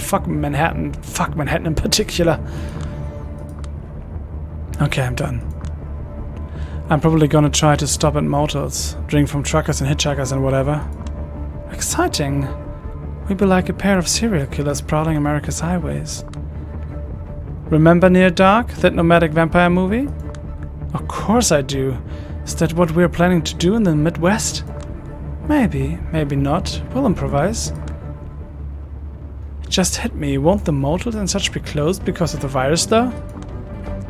fuck Manhattan in particular. Okay, I'm done. I'm probably gonna try to stop at motels, drink from truckers and hitchhikers and whatever. Exciting! We'd be like a pair of serial killers prowling America's highways. Remember Near Dark, that nomadic vampire movie? Of course I do. Is that what we're planning to do in the Midwest? Maybe, maybe not. We'll improvise. It just hit me. Won't the motels and such be closed because of the virus though?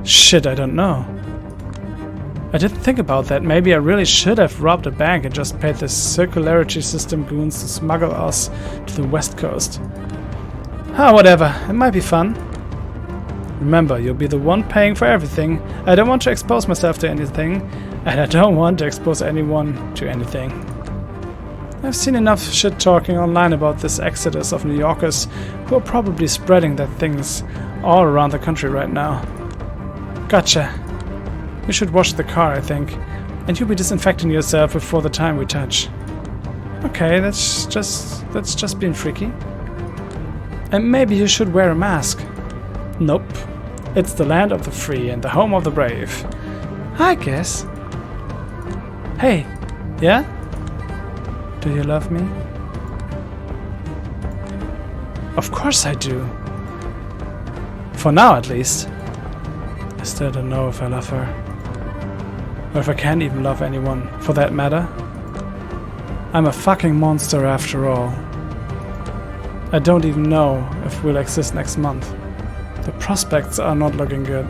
Shit, I don't know. I didn't think about that. Maybe I really should have robbed a bank and just paid the circularity system goons to smuggle us to the West Coast. Ah, whatever. It might be fun. Remember, you'll be the one paying for everything. I don't want to expose myself to anything. And I don't want to expose anyone to anything. I've seen enough shit talking online about this exodus of New Yorkers who are probably spreading their things all around the country right now. Gotcha. You should wash the car, I think. And you'll be disinfecting yourself before the time we touch. Okay, that's just being freaky. And maybe you should wear a mask. Nope. It's the land of the free and the home of the brave. I guess. Hey, yeah? Do you love me? Of course I do. For now, at least. I still don't know if I love her. Or if I can even love anyone, for that matter. I'm a fucking monster after all. I don't even know if we'll exist next month. The prospects are not looking good.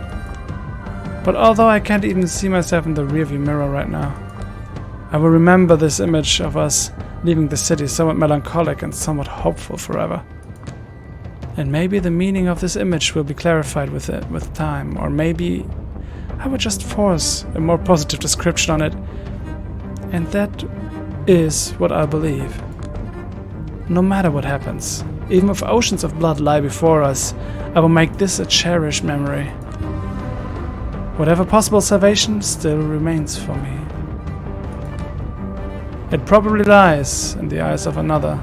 But although I can't even see myself in the rearview mirror right now, I will remember this image of us leaving the city somewhat melancholic and somewhat hopeful forever. And maybe the meaning of this image will be clarified with time, or maybe I would just force a more positive description on it. And that is what I believe. No matter what happens, even if oceans of blood lie before us, I will make this a cherished memory. Whatever possible salvation still remains for me. It probably lies in the eyes of another.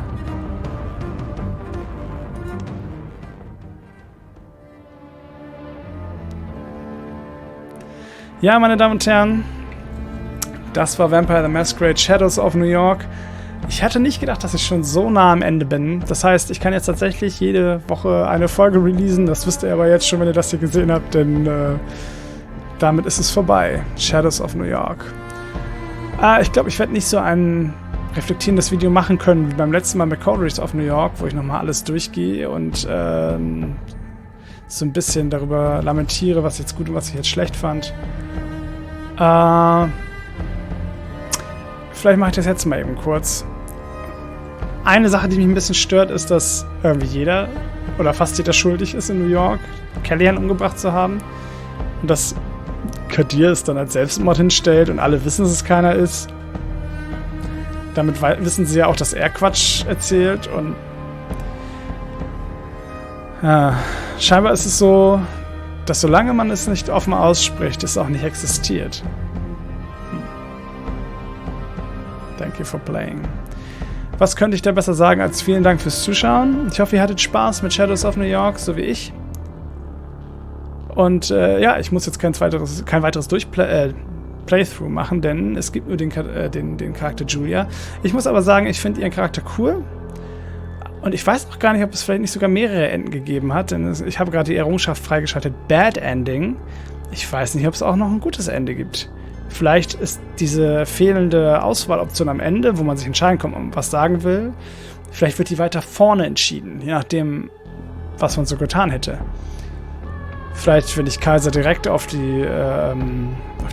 Ja, meine Damen und Herren, das war Vampire the Masquerade Shadows of New York. Ich hatte nicht gedacht, dass ich schon so nah am Ende bin. Das heißt, ich kann jetzt tatsächlich jede Woche eine Folge releasen. Das wisst ihr aber jetzt schon, wenn ihr das hier gesehen habt, denn damit ist es vorbei. Shadows of New York. Ich glaube, ich werde nicht so ein reflektierendes Video machen können wie beim letzten Mal mit Coteries of New York, wo ich nochmal alles durchgehe und so ein bisschen darüber lamentiere, was ich jetzt gut und was ich jetzt schlecht fand. Vielleicht mache ich das jetzt mal eben kurz. Eine Sache, die mich ein bisschen stört, ist, dass irgendwie jeder oder fast jeder schuldig ist in New York, Kellyanne umgebracht zu haben. Und dass Kadir es dann als Selbstmord hinstellt und alle wissen, dass es keiner ist. Damit wissen sie ja auch, dass er Quatsch erzählt. Und scheinbar ist es so, dass solange man es nicht offen ausspricht, es auch nicht existiert. Thank you for playing. Was könnte ich da besser sagen als vielen Dank fürs Zuschauen? Ich hoffe, ihr hattet Spaß mit Shadows of New York, so wie ich. Und ja, ich muss jetzt kein weiteres Playthrough machen, denn es gibt nur den Charakter Julia. Ich muss aber sagen, ich finde ihren Charakter cool. Und ich weiß auch gar nicht, ob es vielleicht nicht sogar mehrere Enden gegeben hat, denn ich habe gerade die Errungenschaft freigeschaltet, Bad Ending. Ich weiß nicht, ob es auch noch ein gutes Ende gibt. Vielleicht ist diese fehlende Auswahloption am Ende, wo man sich entscheiden kann, ob man was sagen will, vielleicht wird die weiter vorne entschieden, je nachdem, was man so getan hätte. Vielleicht, wenn ich Kaiser direkt auf die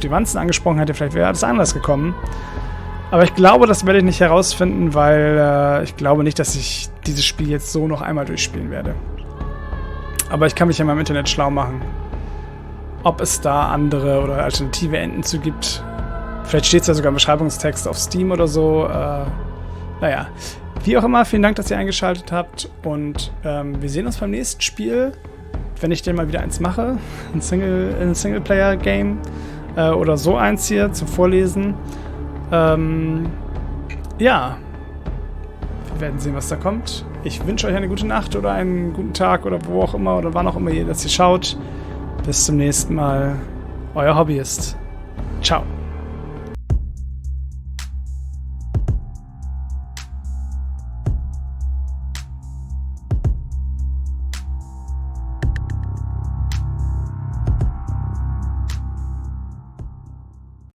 Wanzen angesprochen hätte, vielleicht wäre alles anders gekommen. Aber ich glaube, das werde ich nicht herausfinden, weil ich glaube nicht, dass ich dieses Spiel jetzt so noch einmal durchspielen werde. Aber ich kann mich ja mal im Internet schlau machen, ob es da andere oder alternative Enden zu gibt. Vielleicht steht es ja sogar im Beschreibungstext auf Steam oder so. Naja, wie auch immer, vielen Dank, dass ihr eingeschaltet habt. Und wir sehen uns beim nächsten Spiel, wenn ich denn mal wieder eins mache. Ein Singleplayer-Game. Oder so eins hier zum Vorlesen. Ja, wir werden sehen, was da kommt. Ich wünsche euch eine gute Nacht oder einen guten Tag oder wo auch immer oder wann auch immer ihr das hier schaut. Bis zum nächsten Mal. Euer Hobbyist. Ciao.